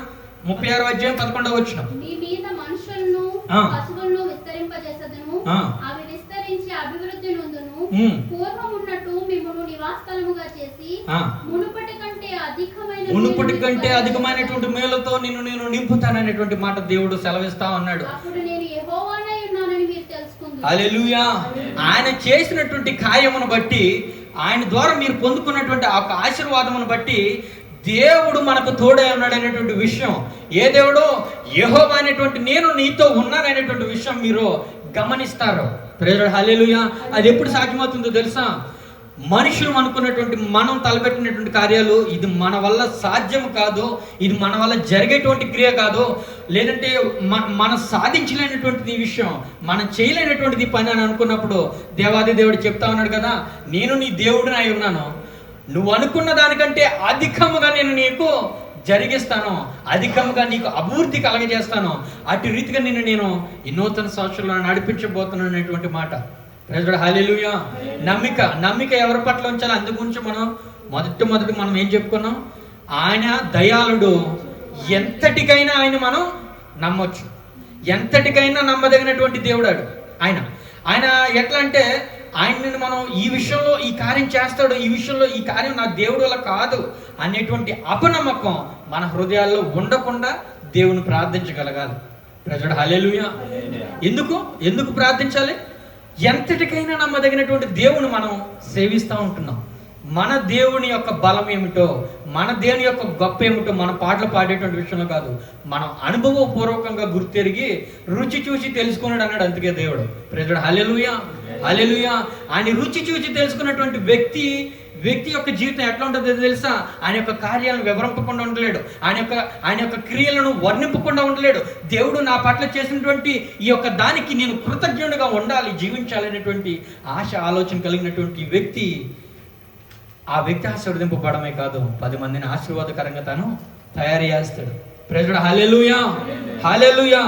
36వ అధ్యాయం 11వ వచనం. నీ మీద మనుషులను పశువులను విస్తరింపజేసేదను, అవి విస్తరించి అభివృద్ధి నొందును. పూర్వం ఉన్నట్టు మిమ్మును నివాసస్థలముగా చేసి మునుపటి కంటే అధికమైనటువంటి మేలుతో నేను నింపుతాననేటువంటి మాట దేవుడు సెలవిస్తా ఉన్నాడు. హల్లెలూయా. ఆయన చేసినటువంటి కార్యమును బట్టి, ఆయన ద్వారా మీరు పొందుకున్నటువంటి ఆ ఆశీర్వాదమును బట్టి దేవుడు మనకు తోడై ఉన్నాడు అనేటువంటి విషయం. ఏ దేవుడు? యెహోవా అనేటువంటి నేను నీతో ఉన్నాననేటువంటి విషయం మీరు గమనిస్తారు. ప్రేజర్ హల్లెలూయా. అది ఎప్పుడు సాధ్యమవుతుందో తెలుసా? మనుషులు అనుకున్నటువంటి, మనం తలపెట్టినటువంటి కార్యాలు ఇది మన వల్ల సాధ్యము కాదు, ఇది మన వల్ల జరిగేటువంటి క్రియ కాదు, లేదంటే మనం సాధించలేనటువంటిది ఈ విషయం, మనం చేయలేనటువంటిది పని అని అనుకున్నప్పుడు దేవాది దేవుడు చెప్తా ఉన్నాడు కదా, నేను నీ దేవుడిని అయి ఉన్నాను, నువ్వు అనుకున్న దానికంటే అధికముగా నేను నీకు జరిగిస్తాను, అధికంగా నీకు అభివృద్ధి కలగజేస్తాను, అటు రీతిగా నేను ఈ నూతన సంవత్సరంలో నడిపించబోతున్నాను అనేటువంటి మాట. ప్రైజ్ హల్లెలూయా. నమ్మిక ఎవరి పట్ల ఉంచాలి? అందు గురించి మనం మొదటి మనం ఏం చెప్పుకున్నాం? ఆయన దయాళుడు. ఎంతటికైనా ఆయన మనం నమ్మొచ్చు, ఎంతటికైనా నమ్మదగినటువంటి దేవుడాడు ఆయన. ఎట్లా అంటే ఆయన్ని మనం ఈ విషయంలో ఈ కార్యం చేస్తాడు, ఈ విషయంలో ఈ కార్యం నా దేవుడు వల్ల కాదు అనేటువంటి అపనమ్మకం మన హృదయాల్లో ఉండకుండా దేవుని ప్రార్థించగలగాలి. ప్రజడు హల్లెలూయా. ఎందుకు ప్రార్థించాలి? ఎంతటికైనా నమ్మదగినటువంటి దేవుని మనం సేవిస్తూ ఉంటున్నాం. మన దేవుని యొక్క బలం ఏమిటో, మన దేవుని యొక్క గొప్ప ఏమిటో మన పాటలు పాడేటువంటి విషయంలో కాదు, మనం అనుభవపూర్వకంగా గుర్తెరిగి రుచి చూసి తెలుసుకున్నాడు అన్నాడు. అందుకే దేవుడు ప్రైజ్ హల్లెలూయా, హల్లెలూయా. ఆయన రుచి చూసి తెలుసుకున్నటువంటి వ్యక్తి యొక్క జీవితం ఎట్లా ఉంటుందో తెలుసా? ఆయన యొక్క కార్యాలను వివరింపకుండా ఉండలేడు, ఆయన యొక్క క్రియలను వర్ణింపకుండా ఉండలేడు. దేవుడు నా పట్ల చేసినటువంటి ఈ యొక్క దానికి నేను కృతజ్ఞుడిగా ఉండాలి, జీవించాలి అనేటువంటి ఆశ, ఆలోచన కలిగినటువంటి వ్యక్తి, ఆ వ్యక్తి ఆశీర్వదింపబడమే కాదు 10 మందిని ఆశీర్వాదకరంగా తాను తయారు చేస్తాడు. ప్రైజ్ హల్లెలూయా, హల్లెలూయా.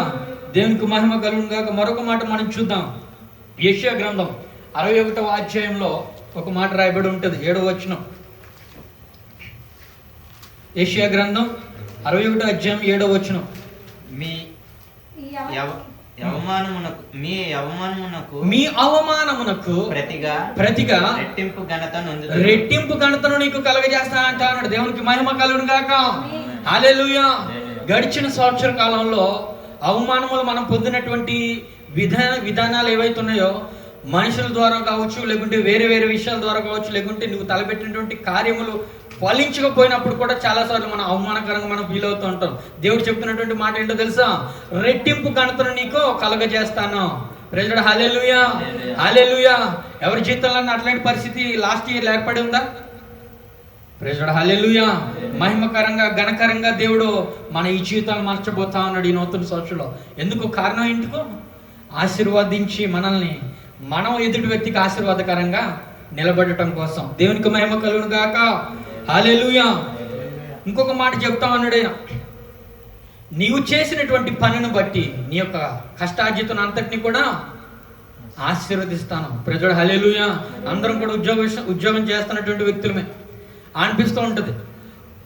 దేవునికి మహిమ కలుగును గాక. మరొక మాట మనం చూద్దాం. యెషయా గ్రంథం 61వ అధ్యాయంలో ఒక మాట రాయబడి ఉంటుంది, 7వ వచనం. యెషయా గ్రంథం 61వ అధ్యాయం 7వ వచనం. మీ అవమానమునకు ప్రతిగా రెట్టింపు ఘనతను నీకు కలగజేస్తా అంటాడు. దేవునికి మహిమ కలుగును గాక. హల్లెలూయా. గడిచిన సంవత్సర కాలంలో అవమానములు మనం పొందినటువంటి విధానాలు ఏవైతే ఉన్నాయో, మనుషుల ద్వారా కావచ్చు, లేకుంటే వేరే విషయాల ద్వారా కావచ్చు, లేకుంటే నువ్వు తలపెట్టినటువంటి కార్యములు ఫలించకపోయినప్పుడు కూడా చాలాసార్లు మనం అవమానకరంగా మనం ఫీల్ అవుతూ ఉంటాం. దేవుడు చెప్తున్నటువంటి మాట ఏంటో తెలుసా? రెట్టింపు ఘనతను నీకు కలగజేస్తాను. ప్రైజ్ హల్లెలూయా, హల్లెలూయా. ఎవరి జీవితంలో అట్లాంటి పరిస్థితి లాస్ట్ ఇయర్ ఏర్పడి ఉందా? ప్రైజ్ లార్డ్, హల్లెలూయా. మహిమకరంగా ఘనకరంగా దేవుడు మన ఈ జీవితాలు మార్చబోతా ఉన్నాడు ఈ నూతన సంవత్సరంలో. ఎందుకు? కారణం ఎందుకు? ఆశీర్వదించి మనల్ని మనం ఎదుటి వ్యక్తికి ఆశీర్వాదకరంగా నిలబడటం కోసం. దేవునికి మహిమ కలుగును గాక. హల్లెలూయా. ఇంకొక మాట చెప్తా ఉన్నాడు ఆయన, నీవు చేసినటువంటి పనిని బట్టి నీ యొక్క కష్టార్జితం అంతటిని కూడా ఆశీర్వదిస్తాను. ప్రైజ్ లార్డ్, హల్లెలూయా. అందరం కూడా ఉద్యోగం చేస్తున్నటువంటి వ్యక్తులమే అనిపిస్తూ ఉంటుంది.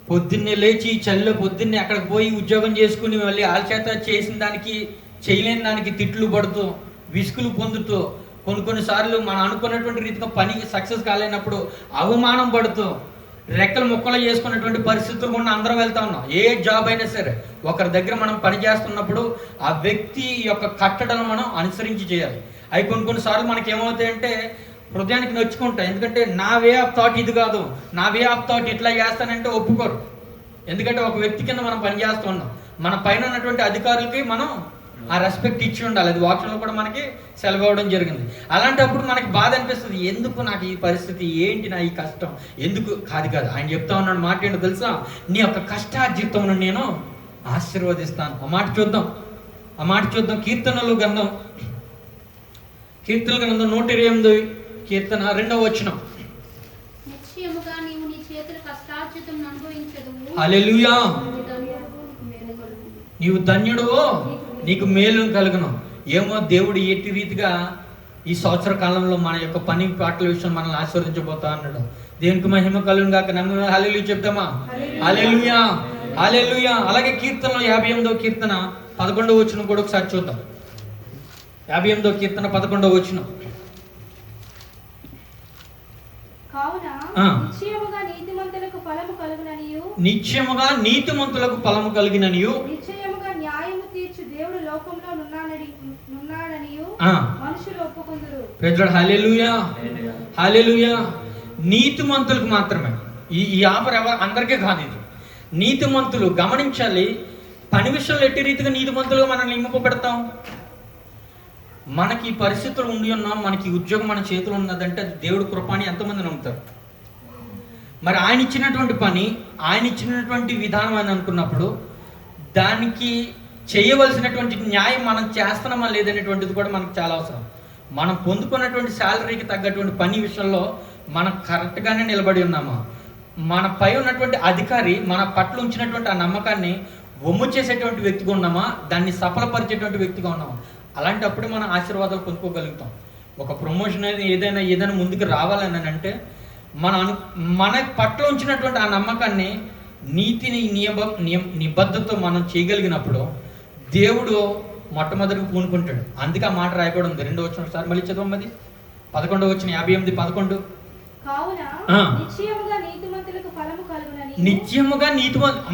పొద్దున్నే లేచి చలిలో పొద్దున్నే అక్కడికి పోయి ఉద్యోగం చేసుకుని మళ్ళీ వాళ్ళ చేత చేసిన దానికి చేయలేని దానికి తిట్లు పడుతూ విసుగులు పొందుతూ కొన్నిసార్లు మనం అనుకున్నటువంటి రీతిగా పని సక్సెస్ కాలేనప్పుడు అవమానం పడుతూ రెక్కలు ముక్కలు చేసుకున్నటువంటి పరిస్థితులు కూడా అందరం వెళ్తా ఉన్నాం. ఏ జాబ్ అయినా సరే ఒకరి దగ్గర మనం పని చేస్తున్నప్పుడు ఆ వ్యక్తి యొక్క కట్టడలను మనం అనుసరించి చేయాలి. అవి కొన్నిసార్లు మనకి ఏమవుతాయంటే హృదయానికి నొచ్చుకుంటాయి. ఎందుకంటే నా వే ఆఫ్ థాట్ ఇది కాదు, నా వే ఆఫ్ థాట్ ఇట్లా చేస్తానంటే ఒప్పుకోరు. ఎందుకంటే ఒక వ్యక్తి కింద మనం పని చేస్తూ ఉన్నాం. మన పైన ఉన్నటువంటి అధికారులకి మనం ఆ రెస్పెక్ట్ ఇచ్చి ఉండాలి. అది వాక్యంలో కూడా మనకి సెలవు ఇవ్వడం జరిగింది. అలాంటప్పుడు మనకి బాధ అనిపిస్తుంది, ఎందుకు నాకు ఈ పరిస్థితి, ఏంటి నా ఈ కష్టం, ఎందుకు? కాదు ఆయన చెప్తా ఉన్నాడు మాట ఏంటో తెలుసా? నీ యొక్క కష్టార్జితంను నేను ఆశీర్వదిస్తాను. ఆ మాట చూద్దాం. కీర్తనల గ్రంథం 128 కీర్తన 2వ వచనం. నిశ్చయముగా నీవు నీ చేతుల కష్టార్జితమును అనుభవించదువు. హల్లెలూయా. నీవు ధన్యుడువో, నీకు మేలు కలుగును. ఏమో దేవుడు ఎట్టి రీతిగా ఈ సంవత్సర కాలంలో మన యొక్క పని పాటల విషయం మనల్ని ఆశీర్వదించబోతా అన్నాడు. దేవునికి మహిమ కలుగును గాక. నమ్మ హల్లెలూయా చెప్తామా? హల్లెలూయా, హల్లెలూయా. అలాగే కీర్తనలో 58వ కీర్తన 11వ వచనం కూడా ఒకసారి చూద్దాం. 58వ కీర్తన 11వ వచనం. కావున నిశ్చయముగా నీతిమంతులకు ఫలము కలుగుననియు, నిశ్చయముగా నీతిమంతులకు ఫలము కలిగిననియు, నిశ్చయముగా న్యాయము తీర్చు దేవుడు లోకంలో నున్నాడనియు మనుషులు ఒప్పుకొందురు. ప్రైజ్ లార్డ్, హల్లెలూయా, హల్లెలూయా. నీతిమంతులకు మాత్రమే ఈ ఆఫర్. అందరికీ కాదు ఇది. నీతిమంతులు గమనించాలి. పని విషయంలో ఎట్టి రీతిగా నీతిమంతులుగా మనల్ని నింపబెడతాం. మనకి పరిస్థితులు ఉండి ఉన్నాం, మనకి ఉద్యోగం మన చేతిలో ఉన్నదంటే అది దేవుడు కృపాని ఎంతమంది నమ్ముతారు? మరి ఆయన ఇచ్చినటువంటి పని, ఆయన ఇచ్చినటువంటి విధానం అని అనుకున్నప్పుడు దానికి చేయవలసినటువంటి న్యాయం మనం చేస్తున్నామా లేదనేటువంటిది కూడా మనకు చాలా అవసరం. మనం పొందుకున్నటువంటి శాలరీకి తగ్గటువంటి పని విషయంలో మనం కరెక్ట్గానే నిలబడి ఉన్నామా? మన పై ఉన్నటువంటి అధికారి మన పట్ల ఉంచినటువంటి ఆ నమ్మకాన్ని ఒమ్ము చేసేటువంటి వ్యక్తిగా ఉన్నామా? దాన్ని సఫలపరిచేటువంటి వ్యక్తిగా ఉన్నామా? అలాంటప్పుడు మనం ఆశీర్వాదాలు పొందుకోగలుగుతాం. ఒక ప్రమోషన్ ఏదైనా ముందుకు రావాలని అంటే మన పట్ల ఉంచినటువంటి ఆ నమ్మకాన్ని, నీతిని, నిబద్ధతతో మనం చేయగలిగినప్పుడు దేవుడు మొట్టమొదటికి పూనుకుంటాడు. అందుకే ఆ మాట రాయబడి ఉంది. 2వ వచనం ఒకసారి మళ్ళీ చదవమది. 11వ వచనం 58 11. కావున నిశ్చయముగా నీతిమంతులకు ఫలము కలుగుననియు, నిత్యముగా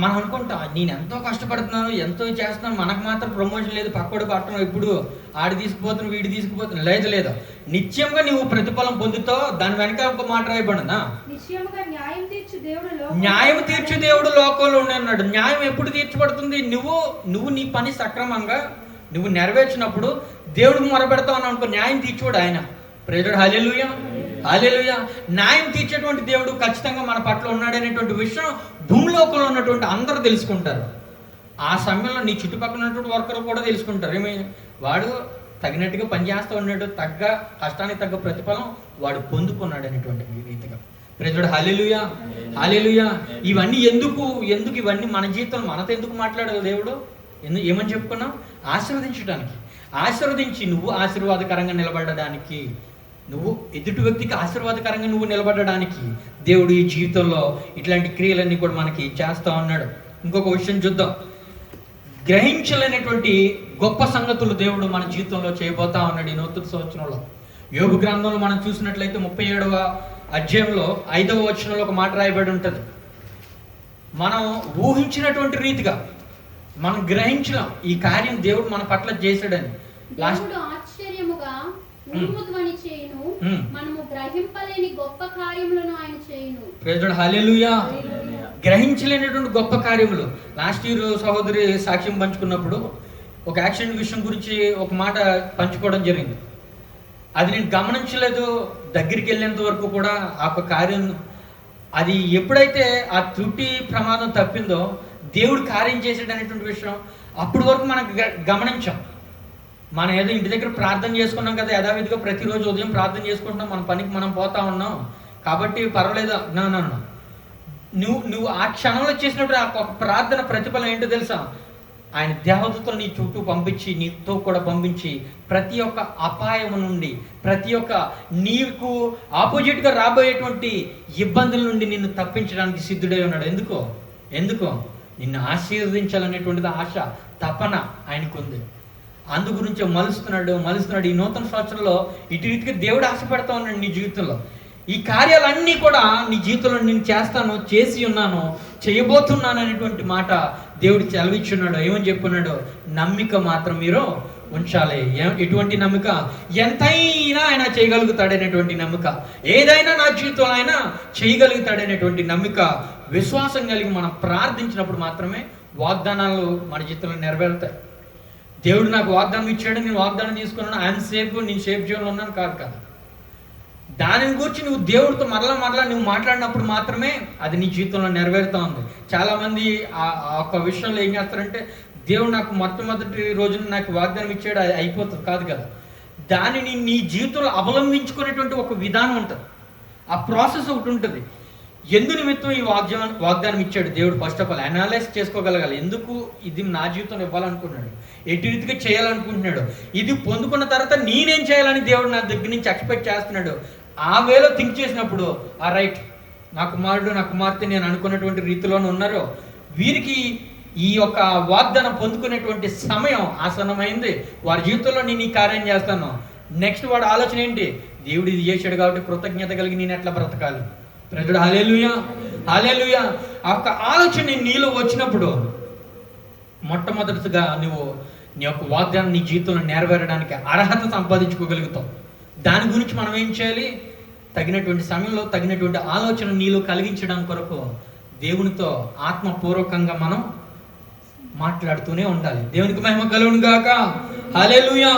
మనం అనుకుంటాం, నేను ఎంతో కష్టపడుతున్నాను, ఎంతో చేస్తున్నాను, మనకు మాత్రం ప్రమోషన్ లేదు, పక్కడు పట్టణం ఎప్పుడు ఆడి తీసుకుపోతున్నాను, వీడి తీసుకుపోతున్నాను. లేదు. నిత్యంగా నీవు ప్రతిఫలం పొందుతావు. దాని వెనక ఒక మాట రాయబడినా, నిశ్చయముగా న్యాయం తీర్చు దేవుడు లోకంలో ఉన్నాడు. న్యాయం ఎప్పుడు తీర్చబడుతుంది? నువ్వు నీ పని సక్రమంగా నువ్వు నెరవేర్చినప్పుడు దేవుడికి మొరపెడతావు అని అనుకో, న్యాయం తీర్చువాడు ఆయన. ప్రైజ్ లార్డ్, హల్లెలూయా, హల్లెలూయా. న్యాయం తీర్చేటువంటి దేవుడు ఖచ్చితంగా మన పట్ల ఉన్నాడనేటువంటి విషయం భూమిలోకంలో ఉన్నటువంటి అందరూ తెలుసుకుంటారు. ఆ సమయంలో నీ చుట్టుపక్కల ఉన్నటువంటి వర్కర్లు కూడా తెలుసుకుంటారు. వాడు తగినట్టుగా పనిచేస్తూ ఉన్నాడు, కష్టానికి తగ్గ ప్రతిఫలం వాడు పొందుకున్నాడు అనేటువంటి రీతిగా. ప్రైజ్ లార్డ్, హల్లెలూయా, హల్లెలూయా. ఇవన్నీ ఎందుకు ఇవన్నీ మన జీవితంలో మనతో ఎందుకు మాట్లాడాలి దేవుడు? ఏమని చెప్పుకున్నాం? ఆశీర్వదించడానికి. ఆశీర్వదించి నువ్వు ఆశీర్వాదకరంగా నిలబడడానికి, నువ్వు ఎదుటి వ్యక్తికి ఆశీర్వాదకరంగా నువ్వు నిలబడడానికి దేవుడు ఈ జీవితంలో ఇట్లాంటి క్రియలన్నీ కూడా మనకి చేస్తూ ఉన్నాడు. ఇంకొక విషయం చూద్దాం. గ్రహించలేనటువంటి గొప్ప సంగతులు దేవుడు మన జీవితంలో చేయబోతా ఉన్నాడు ఈ నూతన సంవత్సరంలో. యోబు గ్రంథంలో మనం చూసినట్లయితే 37వ అధ్యాయంలో 5వ వచనంలో ఒక మాట రాయబడి ఉంటుంది. మనం ఊహించినటువంటి రీతిగా మనం గ్రహించలేం ఈ కార్యం దేవుడు మన పట్ల చేశాడని. ఆశ్చర్యముగా ఉరుముధ్వని చేయును, మనము గ్రహింపలేని గొప్ప కార్యములను ఆయన చేయును. ప్రైజ్ లార్డ్, హల్లెలూయా. గ్రహించలేనటువంటి గొప్ప కార్యములు. లాస్ట్ ఇయర్ సహోదరి సాక్ష్యం పంచుకున్నప్పుడు ఒక యాక్సిడెంట్ విషయం గురించి ఒక మాట పంచుకోవడం జరిగింది. అది నేను గమనించలేదు. దగ్గరికి వెళ్ళేంత వరకు కూడా ఆ కార్యం అది ఎప్పుడైతే ఆ త్రుటి ప్రమాదం తప్పిందో దేవుడు కార్యం చేసాడు అనేటువంటి విషయం అప్పటి వరకు మనకు గమనించాం. మనం ఏదో ఇంటి దగ్గర ప్రార్థన చేసుకున్నాం కదా, యథావిధిగా ప్రతిరోజు ఉదయం ప్రార్థన చేసుకుంటున్నాం, మన పనికి మనం పోతా ఉన్నాం కాబట్టి పర్వాలేదు. నువ్వు ఆ క్షణంలో చేసినప్పుడు ఆ ప్రార్థన ప్రతిఫలం ఏంటో తెలుసా? ఆయన దేవదూతలు నీ చుట్టూ పంపించి, నీతో కూడా పంపించి, ప్రతి ఒక్క అపాయం నుండి, ప్రతి ఒక్క నీకు ఆపోజిట్గా రాబోయేటువంటి ఇబ్బందుల నుండి నిన్ను తప్పించడానికి సిద్ధుడై ఉన్నాడు. ఎందుకో నిన్ను ఆశీర్వదించాలనేటువంటిది ఆశ, తపన ఆయనకుంది. అందు గురించి మలుస్తున్నాడు. ఈ నూతన సంవత్సరంలో ఇటు రీతిగా దేవుడు ఆశపడతా ఉన్నాడు నీ జీవితంలో. ఈ కార్యాలన్నీ కూడా నీ జీవితంలో నేను చేస్తాను, చేసి ఉన్నాను, చేయబోతున్నాను అనేటువంటి మాట దేవుడు సెలవిచ్చున్నాడు. ఏమని చెప్పున్నాడు? నమ్మిక మాత్రం మీరు ఉంచాలి. ఎటువంటి నమ్మిక? ఎంతైనా ఆయన చేయగలుగుతాడనేటువంటి నమ్మిక, ఏదైనా నా జీవితంలో ఆయన చేయగలుగుతాడనేటువంటి నమ్మిక, విశ్వాసం కలిగి మనం ప్రార్థించినప్పుడు మాత్రమే వాగ్దానాలు మన జీవితంలో నెరవేరుతాయి. దేవుడు నాకు వాగ్దానం ఇచ్చాడు, నేను వాగ్దానం తీసుకున్నాను, ఐఎమ్ సేఫ్, నేను సేఫ్ జోన్లో ఉన్నాను కాదు కదా. దానిని గురించి నువ్వు దేవుడితో మరలా నువ్వు మాట్లాడినప్పుడు మాత్రమే అది నీ జీవితంలో నెరవేరుతూ ఉంది. చాలామంది ఆ ఒక్క విషయంలో ఏం చేస్తారంటే, దేవుడు నాకు మొట్టమొదటి రోజున నాకు వాగ్దానం ఇచ్చాడు, అది అయిపోతుంది కాదు కదా. దానిని నీ జీవితంలో అవలంబించుకునేటువంటి ఒక విధానం ఉంటుంది, ఆ ప్రాసెస్ ఒకటి ఉంటుంది. ఎందు నిమిత్తం ఈ వాగ్దానం ఇచ్చాడు దేవుడు? ఫస్ట్ ఆఫ్ ఆల్ అనలైజ్ చేసుకోగలగాలి. ఎందుకు ఇది నా జీవితంలో ఇవ్వాలనుకుంటున్నాడు, ఎటు రీతిగా చేయాలనుకుంటున్నాడు, ఇది పొందుకున్న తర్వాత నేనేం చేయాలని దేవుడు నా దగ్గర నుంచి ఎక్స్పెక్ట్ చేస్తున్నాడు. ఆ వేలో థింక్ చేసినప్పుడు, ఆ రైట్, నా కుమారుడు నా కుమార్తె నేను అనుకున్నటువంటి రీతిలోనే ఉన్నారు, వీరికి ఈ యొక్క వాగ్దానం పొందుకునేటువంటి సమయం ఆసన్నమైంది, వారి జీవితంలో నేను ఈ కార్యం చేస్తాను. నెక్స్ట్ వాడు ఆలోచన ఏంటి? దేవుడు ఇది చేశాడు కాబట్టి కృతజ్ఞత కలిగి నేను ఎట్లా బ్రతకాలి. ప్రజలు హల్లెలూయా, హల్లెలూయా. ఆ యొక్క ఆలోచన నీలో వచ్చినప్పుడు మొట్టమొదటిగా నువ్వు నీ యొక్క వాగ్దానం నీ జీవితంలో నెరవేరడానికి అర్హత సంపాదించుకోగలుగుతావు. దాని గురించి మనం ఏం చేయాలి? తగినటువంటి సమయంలో తగినటువంటి ఆలోచన నీలో కలిగించడం కొరకు దేవునితో ఆత్మపూర్వకంగా మనం మాట్లాడుతూనే ఉండాలి. దేవునికి మహిమ కలుగును గాక. హల్లెలూయా.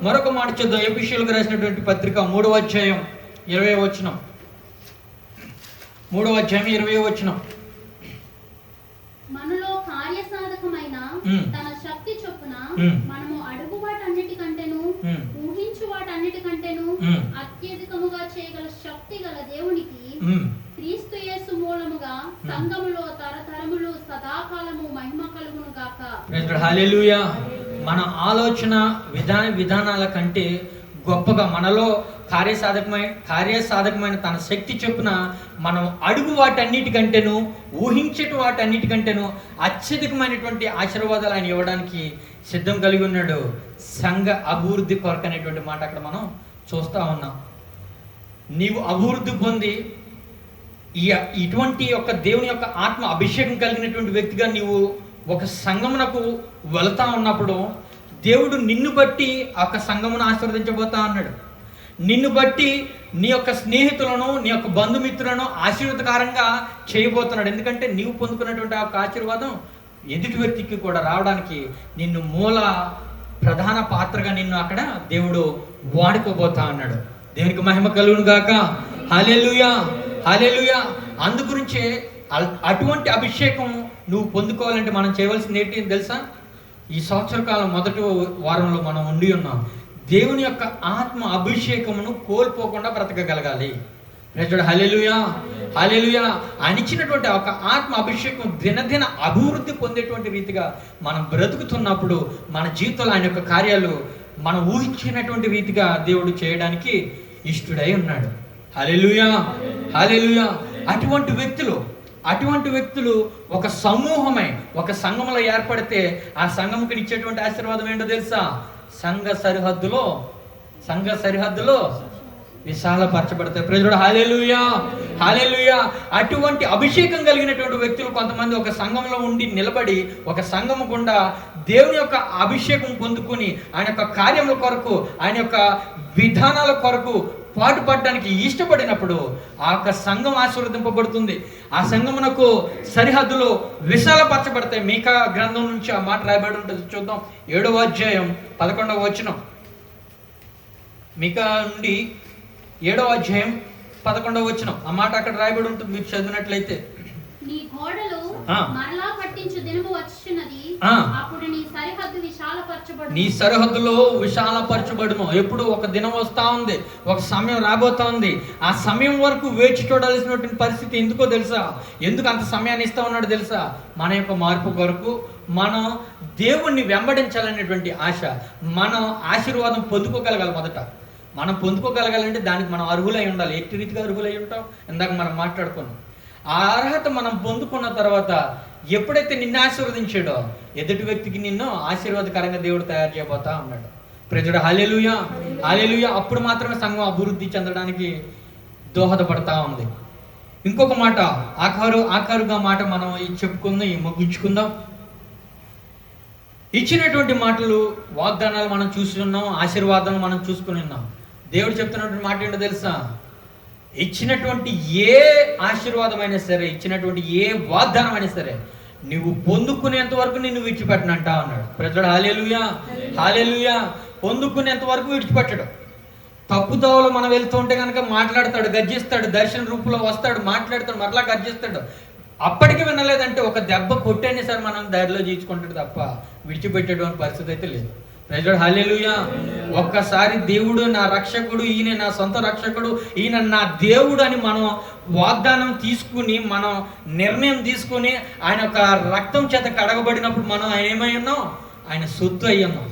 మరొక మాట చూద్దాం. ఎఫెసీయులకు రాసినటువంటి పత్రిక 3వ అధ్యాయం 20వ వచనం. 3వ అధ్యాయం 20వ వచనం. మనలో కార్యసాధకమైన తన శక్తి చొప్పున మనము అడుగు వాటన్నిటికంటేను ఊహించు వాటన్నిటికంటేను అత్యధికముగా చేయగల శక్తి గల దేవునికి క్రీస్తు యేసు మూలముగా సంఘములో తరతరములు సదాకాలము మహిమ కలుగును గాక. హల్లెలూయా. మన ఆలోచన విధానాల కంటే గొప్పగా మనలో కార్యసాధకమైన తన శక్తి చొప్పున మనం అడుగు వాటన్నిటికంటేను ఊహించేటి వాటన్నిటికంటేను అత్యధికమైనటువంటి ఆశీర్వాదాలు ఆయన ఇవ్వడానికి సిద్ధం కలిగి ఉన్నాడు. సంఘ అభివృద్ధి కొరకు అనేటువంటి మాట అక్కడ మనం చూస్తూ ఉన్నాం. నీవు అభివృద్ధి పొంది ఇటువంటి యొక్క దేవుని యొక్క ఆత్మ అభిషేకం కలిగినటువంటి వ్యక్తిగా నీవు ఒక సంఘమునకు వెళతా ఉన్నప్పుడు దేవుడు నిన్ను బట్టి ఆ యొక్క సంఘమును ఆశీర్వదించబోతా అన్నాడు. నిన్ను బట్టి నీ యొక్క స్నేహితులను, నీ యొక్క బంధుమిత్రులను ఆశీర్వాదకరంగా చేయబోతున్నాడు. ఎందుకంటే నీవు పొందుకున్నటువంటి ఆ యొక్క ఆశీర్వాదం ఎదుటి వ్యక్తికి కూడా రావడానికి నిన్ను ప్రధాన పాత్రగా నిన్ను అక్కడ దేవుడు వాడుకోబోతా అన్నాడు. దేవునికి మహిమ కలుగును గాక. హల్లెలూయా, హల్లెలూయా. అందుగురించే అటువంటి అభిషేకం నువ్వు పొందుకోవాలంటే మనం చేయవలసింది ఏంటి తెలుసా? ఈ సంవత్సర కాలం మొదటి వారంలో మనం ఉండి ఉన్నాం. దేవుని యొక్క ఆత్మ అభిషేకమును కోల్పోకుండా బ్రతకగలగాలి. ప్రజలు హల్లెలూయా, హల్లెలూయా. ఆయన ఇచ్చినటువంటి ఒక ఆత్మ అభిషేకం దినదిన అభివృద్ధి పొందేటువంటి రీతిగా మనం బ్రతుకుతున్నప్పుడు మన జీవితంలో ఆయన యొక్క కార్యాలు మనం ఊహించినటువంటి రీతిగా దేవుడు చేయడానికి ఇష్టడై ఉన్నాడు. హల్లెలూయా, హల్లెలూయా. అటువంటి వ్యక్తులు ఒక సమూహమై ఒక సంఘంలో ఏర్పడితే ఆ సంఘంకి ఇచ్చేటువంటి ఆశీర్వాదం ఏంటో తెలుసా? సంఘ సరిహద్దులో విశాలపరచబడతాయి. ప్రజలు హల్లెలూయా, హల్లెలూయా. అటువంటి అభిషేకం కలిగినటువంటి వ్యక్తులు కొంతమంది ఒక సంఘంలో ఉండి నిలబడి ఒక సంఘము గుండా దేవుని యొక్క అభిషేకం పొందుకొని ఆయన యొక్క కార్యముల కొరకు, ఆయన యొక్క విధానాల కొరకు పాటుపడడానికి ఇష్టపడినప్పుడు ఆ యొక్క సంఘం ఆశీర్వదింపబడుతుంది. ఆ సంఘమునకు సరిహద్దులు విశాలపరచబడతాయి. మీకా గ్రంథం నుంచి ఆ మాట రాయబడి ఉంటుంది. చూద్దాం. 7వ అధ్యాయం 11వ వచనం. మీకా నుండి 7వ అధ్యాయం 11వ వచనం. ఆ మాట అక్కడ రాయబడి ఉంటుంది, మీరు చదివినట్లయితే. నీ గోడలు మరలా కట్టించు దినము వచ్చుచున్నది, అప్పుడు నీ సరిహద్దు విశాలపరచబడును. నీ సరిహద్దులో విశాలపరచబడును. ఎప్పుడు ఒక దినం వస్తా ఉంది, ఒక సమయం రాబోతా ఉంది. ఆ సమయం వరకు వేచి చూడాల్సినటువంటి పరిస్థితి ఎందుకో తెలుసా? ఎందుకు అంత సమయాన్ని ఇస్తా ఉన్నాడు తెలుసా? మన యొక్క మార్పు కొరకు, మనం దేవుణ్ణి వెంబడించాలనేటువంటి ఆశ, మనం ఆశీర్వాదం పొందుకోగలగాలి. మొదట మనం పొందుకోగలగాలంటే దానికి మనం అర్హులై ఉండాలి. ఎట్టి రీతిగా అర్హులై ఉంటాం? ఇందాక మనం మాట్లాడుకున్నాం. ఆ అర్హత మనం పొందుకున్న తర్వాత ఎప్పుడైతే నిన్ను ఆశీర్వదించాడో, ఎదుటి వ్యక్తికి నిన్ను ఆశీర్వాదకరంగా దేవుడు తయారు చేయబోతా ఉన్నాడు. ప్రజడు హల్లెలూయా, హల్లెలూయా. అప్పుడు మాత్రమే సంఘం అభివృద్ధి చెందడానికి దోహదపడతా ఉంది. ఇంకొక మాట, ఆఖరుగా మాట మనం చెప్పుకుందాం, ముగించుకుందాం. ఇచ్చినటువంటి మాటలు, వాగ్దానాలు మనం చూసి ఉన్నాం, ఆశీర్వాదాలు మనం చూసుకుని ఉన్నాం. దేవుడు చెప్తున్నటువంటి మాట ఏంటో తెలుసా? ఇచ్చినటువంటి ఏ ఆశీర్వాదమైనా సరే, ఇచ్చినటువంటి ఏ వాగ్దానం అయినా సరే, నువ్వు పొందుకునేంత వరకు నిన్ను విడిచిపెట్టనంట అన్నాడు. ప్రజలు హల్లెలూయా, హల్లెలూయా. పొందుకునేంత వరకు విడిచిపెట్టడు. తప్పుదోవలో మనం వెళ్తూ ఉంటే కనుక మాట్లాడతాడు, గర్జిస్తాడు, దర్శన రూపంలో వస్తాడు, మాట్లాడతాడు, మరలా గర్జిస్తాడు. అప్పటికి వినలేదంటే ఒక దెబ్బ కొట్టేనే సార్ మనం దారిలో జీచుకుంటాడు తప్ప విడిచిపెట్టేటువంటి పరిస్థితి అయితే లేదు. ప్రజలు హల్లెలూయా. ఒక్కసారి దేవుడు నా రక్షకుడు, ఈయన నా సొంత రక్షకుడు, ఈయన నా దేవుడు అని మనం వాగ్దానం తీసుకుని, మనం నిర్ణయం తీసుకుని, ఆయన యొక్క రక్తం చేత కడగబడినప్పుడు మనం ఆయన ఏమై ఉన్నాం? ఆయన సొత్తు అయ్యాము.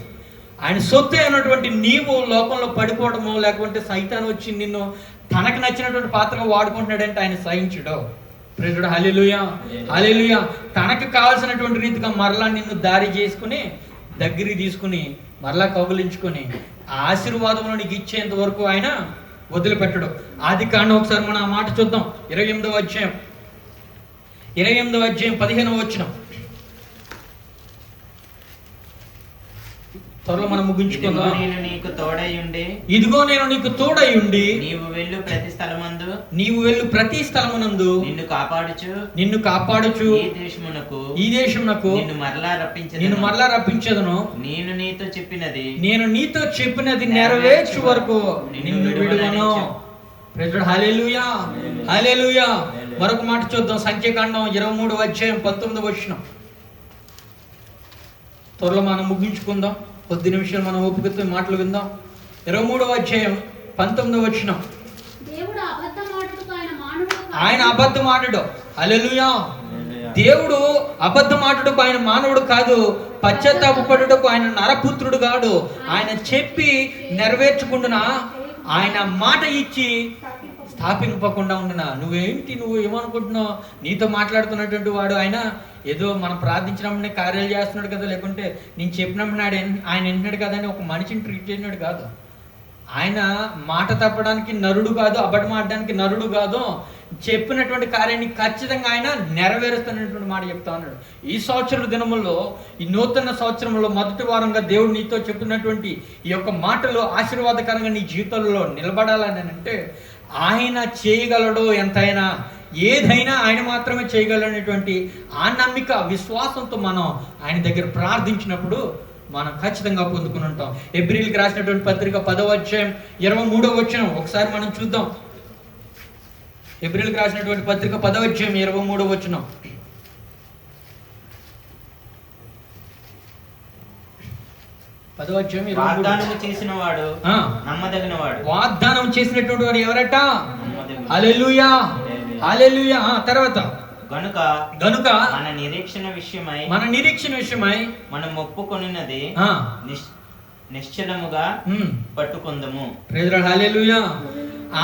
ఆయన సొత్తు అయినటువంటి నీవు లోకంలో పడిపోవడము, లేకుంటే సైతాను వచ్చి నిన్ను తనకు నచ్చినటువంటి పాత్రగా వాడుకుంటున్నాడంటే ఆయన సహించడు. ప్రజలు హల్లెలూయా, హల్లెలూయా. తనకు కావాల్సినటువంటి రీతిగా మరలా నిన్ను దారి చేసుకుని, దగ్గరికి తీసుకుని, మరలా కౌగులించుకొని ఆశీర్వాదంలో నీకు ఇచ్చేంత వరకు ఆయన వదిలిపెట్టడు. ఆదికాండం ఒకసారి మనం ఆ మాట చూద్దాం. 28వ అధ్యాయం 15వ వచనం. త్వరలో మనం ముగించుకుందాం. ఇదిగో నేను నీకు తోడై ఉండి నీవు వెళ్ళు ప్రతి స్థలమునందు నిన్ను కాపాడుచు ఈ దేశమునకు నిన్ను మరలా రప్పించదును. నేను నీతో చెప్పినది నెరవేర్చు వరకు నిన్ను విడువను. ప్రజలు హల్లెలూయా, హల్లెలూయా. మరొక మాట చూద్దాం. సంఖ్యాకాండం 23వ అధ్యాయం 19వ వచనం. త్వరలో మనం ముగించుకుందాం. కొద్ది నిమిషాలు మనం ఓపికతో మాటలు విందాం. 23వ అధ్యాయం 19వ వచనం. ఆయన అబద్ధమాడుడు. హల్లెలూయా. దేవుడు అబద్ధమాడుటకు ఆయన మానవుడు కాదు, పశ్చాత్తాపపడుటకు ఆయన నరపుత్రుడు కాదు. ఆయన చెప్పి నెరవేర్చుకుంటున్నా, ఆయన మాట ఇచ్చి స్థాపింపకుండా ఉండినా. నువ్వు ఏమనుకుంటున్నావు? నీతో మాట్లాడుతున్నటువంటి వాడు ఆయన ఏదో మనం ప్రార్థించినప్పుడే కార్యాలు చేస్తున్నాడు కదా, లేకుంటే నేను చెప్పినప్పుడు ఆయన వింటున్నాడు కదా అని ఒక మనిషిని ట్రీట్ చేసినాడు కాదు. ఆయన మాట తప్పడానికి నరుడు కాదు, అబద్ధం ఆడడానికి నరుడు కాదు. చెప్పినటువంటి కార్యాన్ని ఖచ్చితంగా ఆయన నెరవేరుస్తున్నటువంటి మాట చెప్తా ఉన్నాడు. ఈ సంవత్సర దినముల్లో, ఈ నూతన సంవత్సరంలో మొదటి వారంగా దేవుడు నీతో చెప్పినటువంటి ఈ యొక్క మాటలు ఆశీర్వాదకరంగా నీ జీవితంలో నిలబడాలని అంటే ఆయన చేయగలడు. ఎంతైనా ఏదైనా ఆయన మాత్రమే చేయగలనేటువంటి ఆ నమ్మిక, విశ్వాసంతో మనం ఆయన దగ్గర ప్రార్థించినప్పుడు మనం ఖచ్చితంగా పొందుకుని ఉంటాం. హెబ్రీయులకు రాసినటువంటి పత్రిక 10వ అధ్యాయం 23వ వచనం ఒకసారి మనం చూద్దాం. హెబ్రీయులకు రాసినటువంటి పత్రిక 10వ అధ్యాయం 23వ వచనం. వాగ్దానం చేసినటువంటి వాడు ఎవరట? హల్లెలూయా, హల్లెలూయా. తర్వాత గనుక మన నిరీక్షణ విషయమై మనం ఒప్పుకొనినది నిశ్చలముగా పట్టుకుందాము. ప్రైజ్ హల్లెలూయా.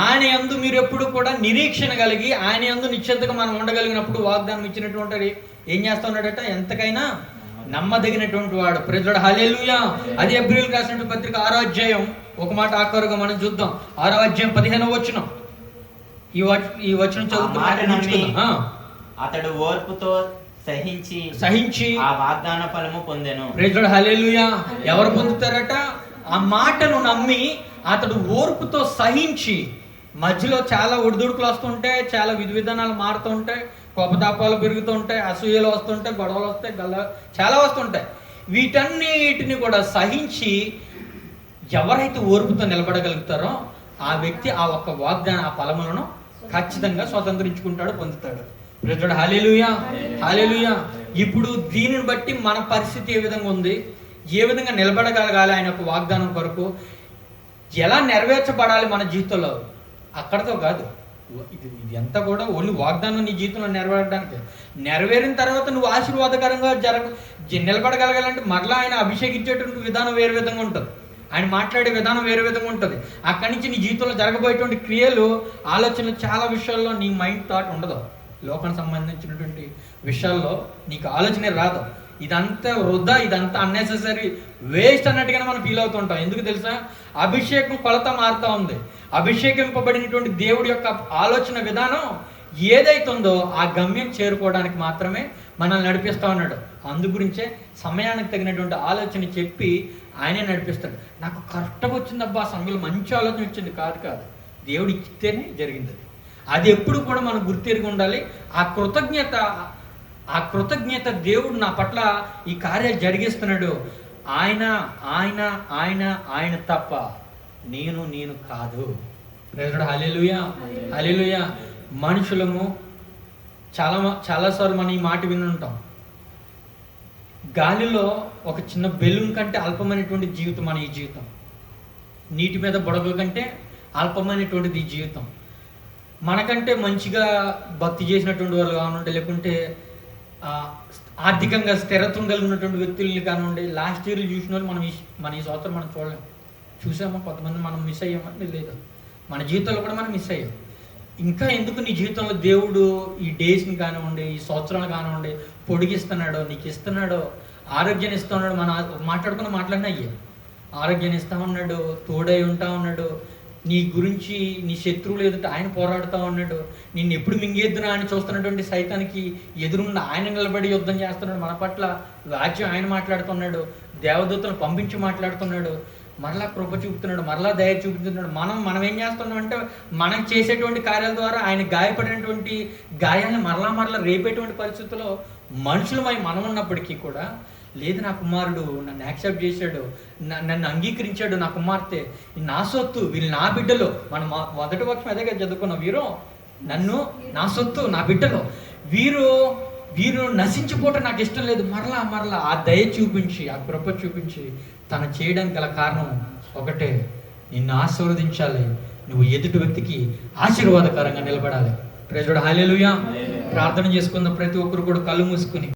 ఆయన యందు మీరు ఎప్పుడు కూడా నిరీక్షణ కలిగి, ఆయన యందు నిశ్చింతగా మనం ఉండగలిగినప్పుడు వాగ్దానం ఇచ్చినటువంటి ఏం చేస్తా ఉన్నాడట? ఎంతకైనా నమ్మదగినటువంటి వాడు. ప్రైజ్ హల్లెలూయా. అది హెబ్రీయులకు రాసినటువంటి పత్రిక 6వ అధ్యాయం ఒక మాట ఆఖరుగా మనం చూద్దాం. 6వ అధ్యాయం 15వ వచనం. ఈ వచనం చదువుతున్నా. అతడు ఓర్పుతో సహించి ఆ వాగ్దాన ఫలము పొందెను. ప్రైజ్ హల్లెలూయా. ఎవరు పొందుతారట? ఆ మాటను నమ్మి అతడు ఓర్పుతో సహించి. మధ్యలో చాలా ఒడిదుడుకులు వస్తుంటాయి, చాలా విధి విధానాలు మారుతూ ఉంటాయి, కోపతాపాలు పెరుగుతూ ఉంటాయి, అసూయలు వస్తుంటాయి, గొడవలు వస్తాయి, చాలా వస్తుంటాయి. వీటన్నిటిని కూడా సహించి ఎవరైతే ఓర్పుతో నిలబడగలుగుతారో ఆ వ్యక్తి ఆ ఒక్క వాగ్దాన ఆ ఫలములను ఖచ్చితంగా స్వతంత్రించుకుంటాడు, పొందుతాడు. ప్రజడు హల్లెలూయా, హల్లెలూయా. ఇప్పుడు దీనిని బట్టి మన పరిస్థితి ఏ విధంగా ఉంది, ఏ విధంగా నిలబడగలగాలి ఆయన యొక్క వాగ్దానం కొరకు, ఎలా నెరవేర్చబడాలి మన జీవితంలో, అక్కడతో కాదు. ఇది అంతా కూడా ఓన్లీ వాగ్దానం నీ జీవితంలో నెరవేరడానికి. నెరవేరిన తర్వాత నువ్వు ఆశీర్వాదకరంగా నిలబడగలగాలంటే మరలా ఆయన అభిషేకించేటువంటి విధానం వేరే విధంగా ఉంటుంది, ఆయన మాట్లాడే విధానం వేరే విధంగా ఉంటుంది. అక్కడి నుంచి నీ జీవితంలో జరగబోయేటువంటి క్రియలు, ఆలోచనలు చాలా విషయాల్లో నీ మైండ్ థాట్ ఉండదు. లోకానికి సంబంధించినటువంటి విషయాల్లో నీకు ఆలోచనే రాదు. ఇదంతా వృధా, ఇదంతా అన్నెసెసరీ, వేస్ట్ అన్నట్టుగానే మనం ఫీల్ అవుతుంటాం. ఎందుకు తెలుసా? అభిషేకం కొలత మారుతూ ఉంది. అభిషేకింపబడినటువంటి దేవుడి యొక్క ఆలోచన విధానం ఏదైతుందో ఆ గమ్యం చేరుకోవడానికి మాత్రమే మనల్ని నడిపిస్తూ ఉన్నాడు. అందు గురించే సమయానికి తగినటువంటి ఆలోచన చెప్పి ఆయనే నడిపిస్తాడు. నాకు కరెక్ట్గా వచ్చిందబ్బా, ఆ సమయంలో మంచి ఆలోచన వచ్చింది కాదు, దేవుడు ఇస్తేనే జరిగింది. అది ఎప్పుడు కూడా మనం గుర్తెరిగి ఉండాలి. ఆ కృతజ్ఞత దేవుడు నా పట్ల ఈ కార్యాలు జరిగిస్తున్నాడు, ఆయన ఆయన ఆయన ఆయన తప్ప నేను కాదు. ప్రేరుడు హల్లెలూయా, హల్లెలూయా. మనుషులము చాలాసార్లు మనం ఈ మాట విని ఉంటాం. గాలిలో ఒక చిన్న బెలూన్ కంటే అల్పమైనటువంటి జీవితం మన ఈ జీవితం. నీటి మీద బుడగల కంటే అల్పమైనటువంటిది ఈ జీవితం. మనకంటే మంచిగా భక్తి చేసినటువంటి వాళ్ళు కానివ్వండి, లేకుంటే ఆర్థికంగా స్థిరత్వం కలిగినటువంటి వ్యక్తుల్ని కానివ్వండి, లాస్ట్ ఇయర్లు చూసిన వాళ్ళు మన ఈ సంవత్సరం మనం చూడలేము. చూసామా? కొంతమంది మనం మిస్ అయ్యామని లేదు, మన జీవితంలో కూడా మనం మిస్ అయ్యాం. ఇంకా ఎందుకు నీ జీవితంలో దేవుడు ఈ డేస్ని కానివ్వండి, ఈ సంవత్సరాలు కానివ్వండి పొడిగిస్తున్నాడో, నీకు ఇస్తున్నాడో, ఆరోగ్యాన్ని ఇస్తూ ఉన్నాడు. మనం మాట్లాడినా అయ్యే ఆరోగ్యాన్ని ఇస్తా ఉన్నాడు, తోడై ఉంటా ఉన్నాడు, నీ గురించి నీ శత్రువులు ఎదుట ఆయన పోరాడుతూ ఉన్నాడు, నిన్ను ఎప్పుడు మింగేద్దునా అని చూస్తున్నటువంటి సైతానికి ఎదురున్న ఆయన నిలబడి యుద్ధం చేస్తున్నాడు. మన పట్ల రాజ్యం ఆయన మాట్లాడుతున్నాడు, దేవదూతలను పంపించి మాట్లాడుతున్నాడు, మరలా కృప చూపుతున్నాడు, మరలా దయ చూపుతున్నాడు. మనం ఏం చేస్తున్నాం అంటే, మనం చేసేటువంటి కార్యాల ద్వారా ఆయన గాయపడినటువంటి గాయాలను మరలా రేపేటువంటి పరిస్థితుల్లో మనుషులమై మనం ఉన్నప్పటికీ కూడా, లేదు నా కుమారుడు నన్ను యాక్సెప్ట్ చేశాడు, నన్ను అంగీకరించాడు, నా కుమార్తె నా సొత్తు, వీళ్ళు నా బిడ్డలు. మనం మొదటి పక్షం అదే కదా చదువుకున్నాం, నా సొత్తు, నా బిడ్డలు, వీరు నశించిపోవటం నాకు ఇష్టం లేదు. మరలా ఆ దయ చూపించి, ఆ కృప చూపించి తను చేయడానికి గల కారణం ఒకటే, నిన్ను ఆశీర్వదించాలి, నువ్వు ఎదుటి వ్యక్తికి ఆశీర్వాదకరంగా నిలబడాలి. ప్రైజ్ ది లార్డ్, హల్లెలూయా. ప్రార్థన చేసుకున్న ప్రతి ఒక్కరు కూడా కళ్ళు మూసుకుని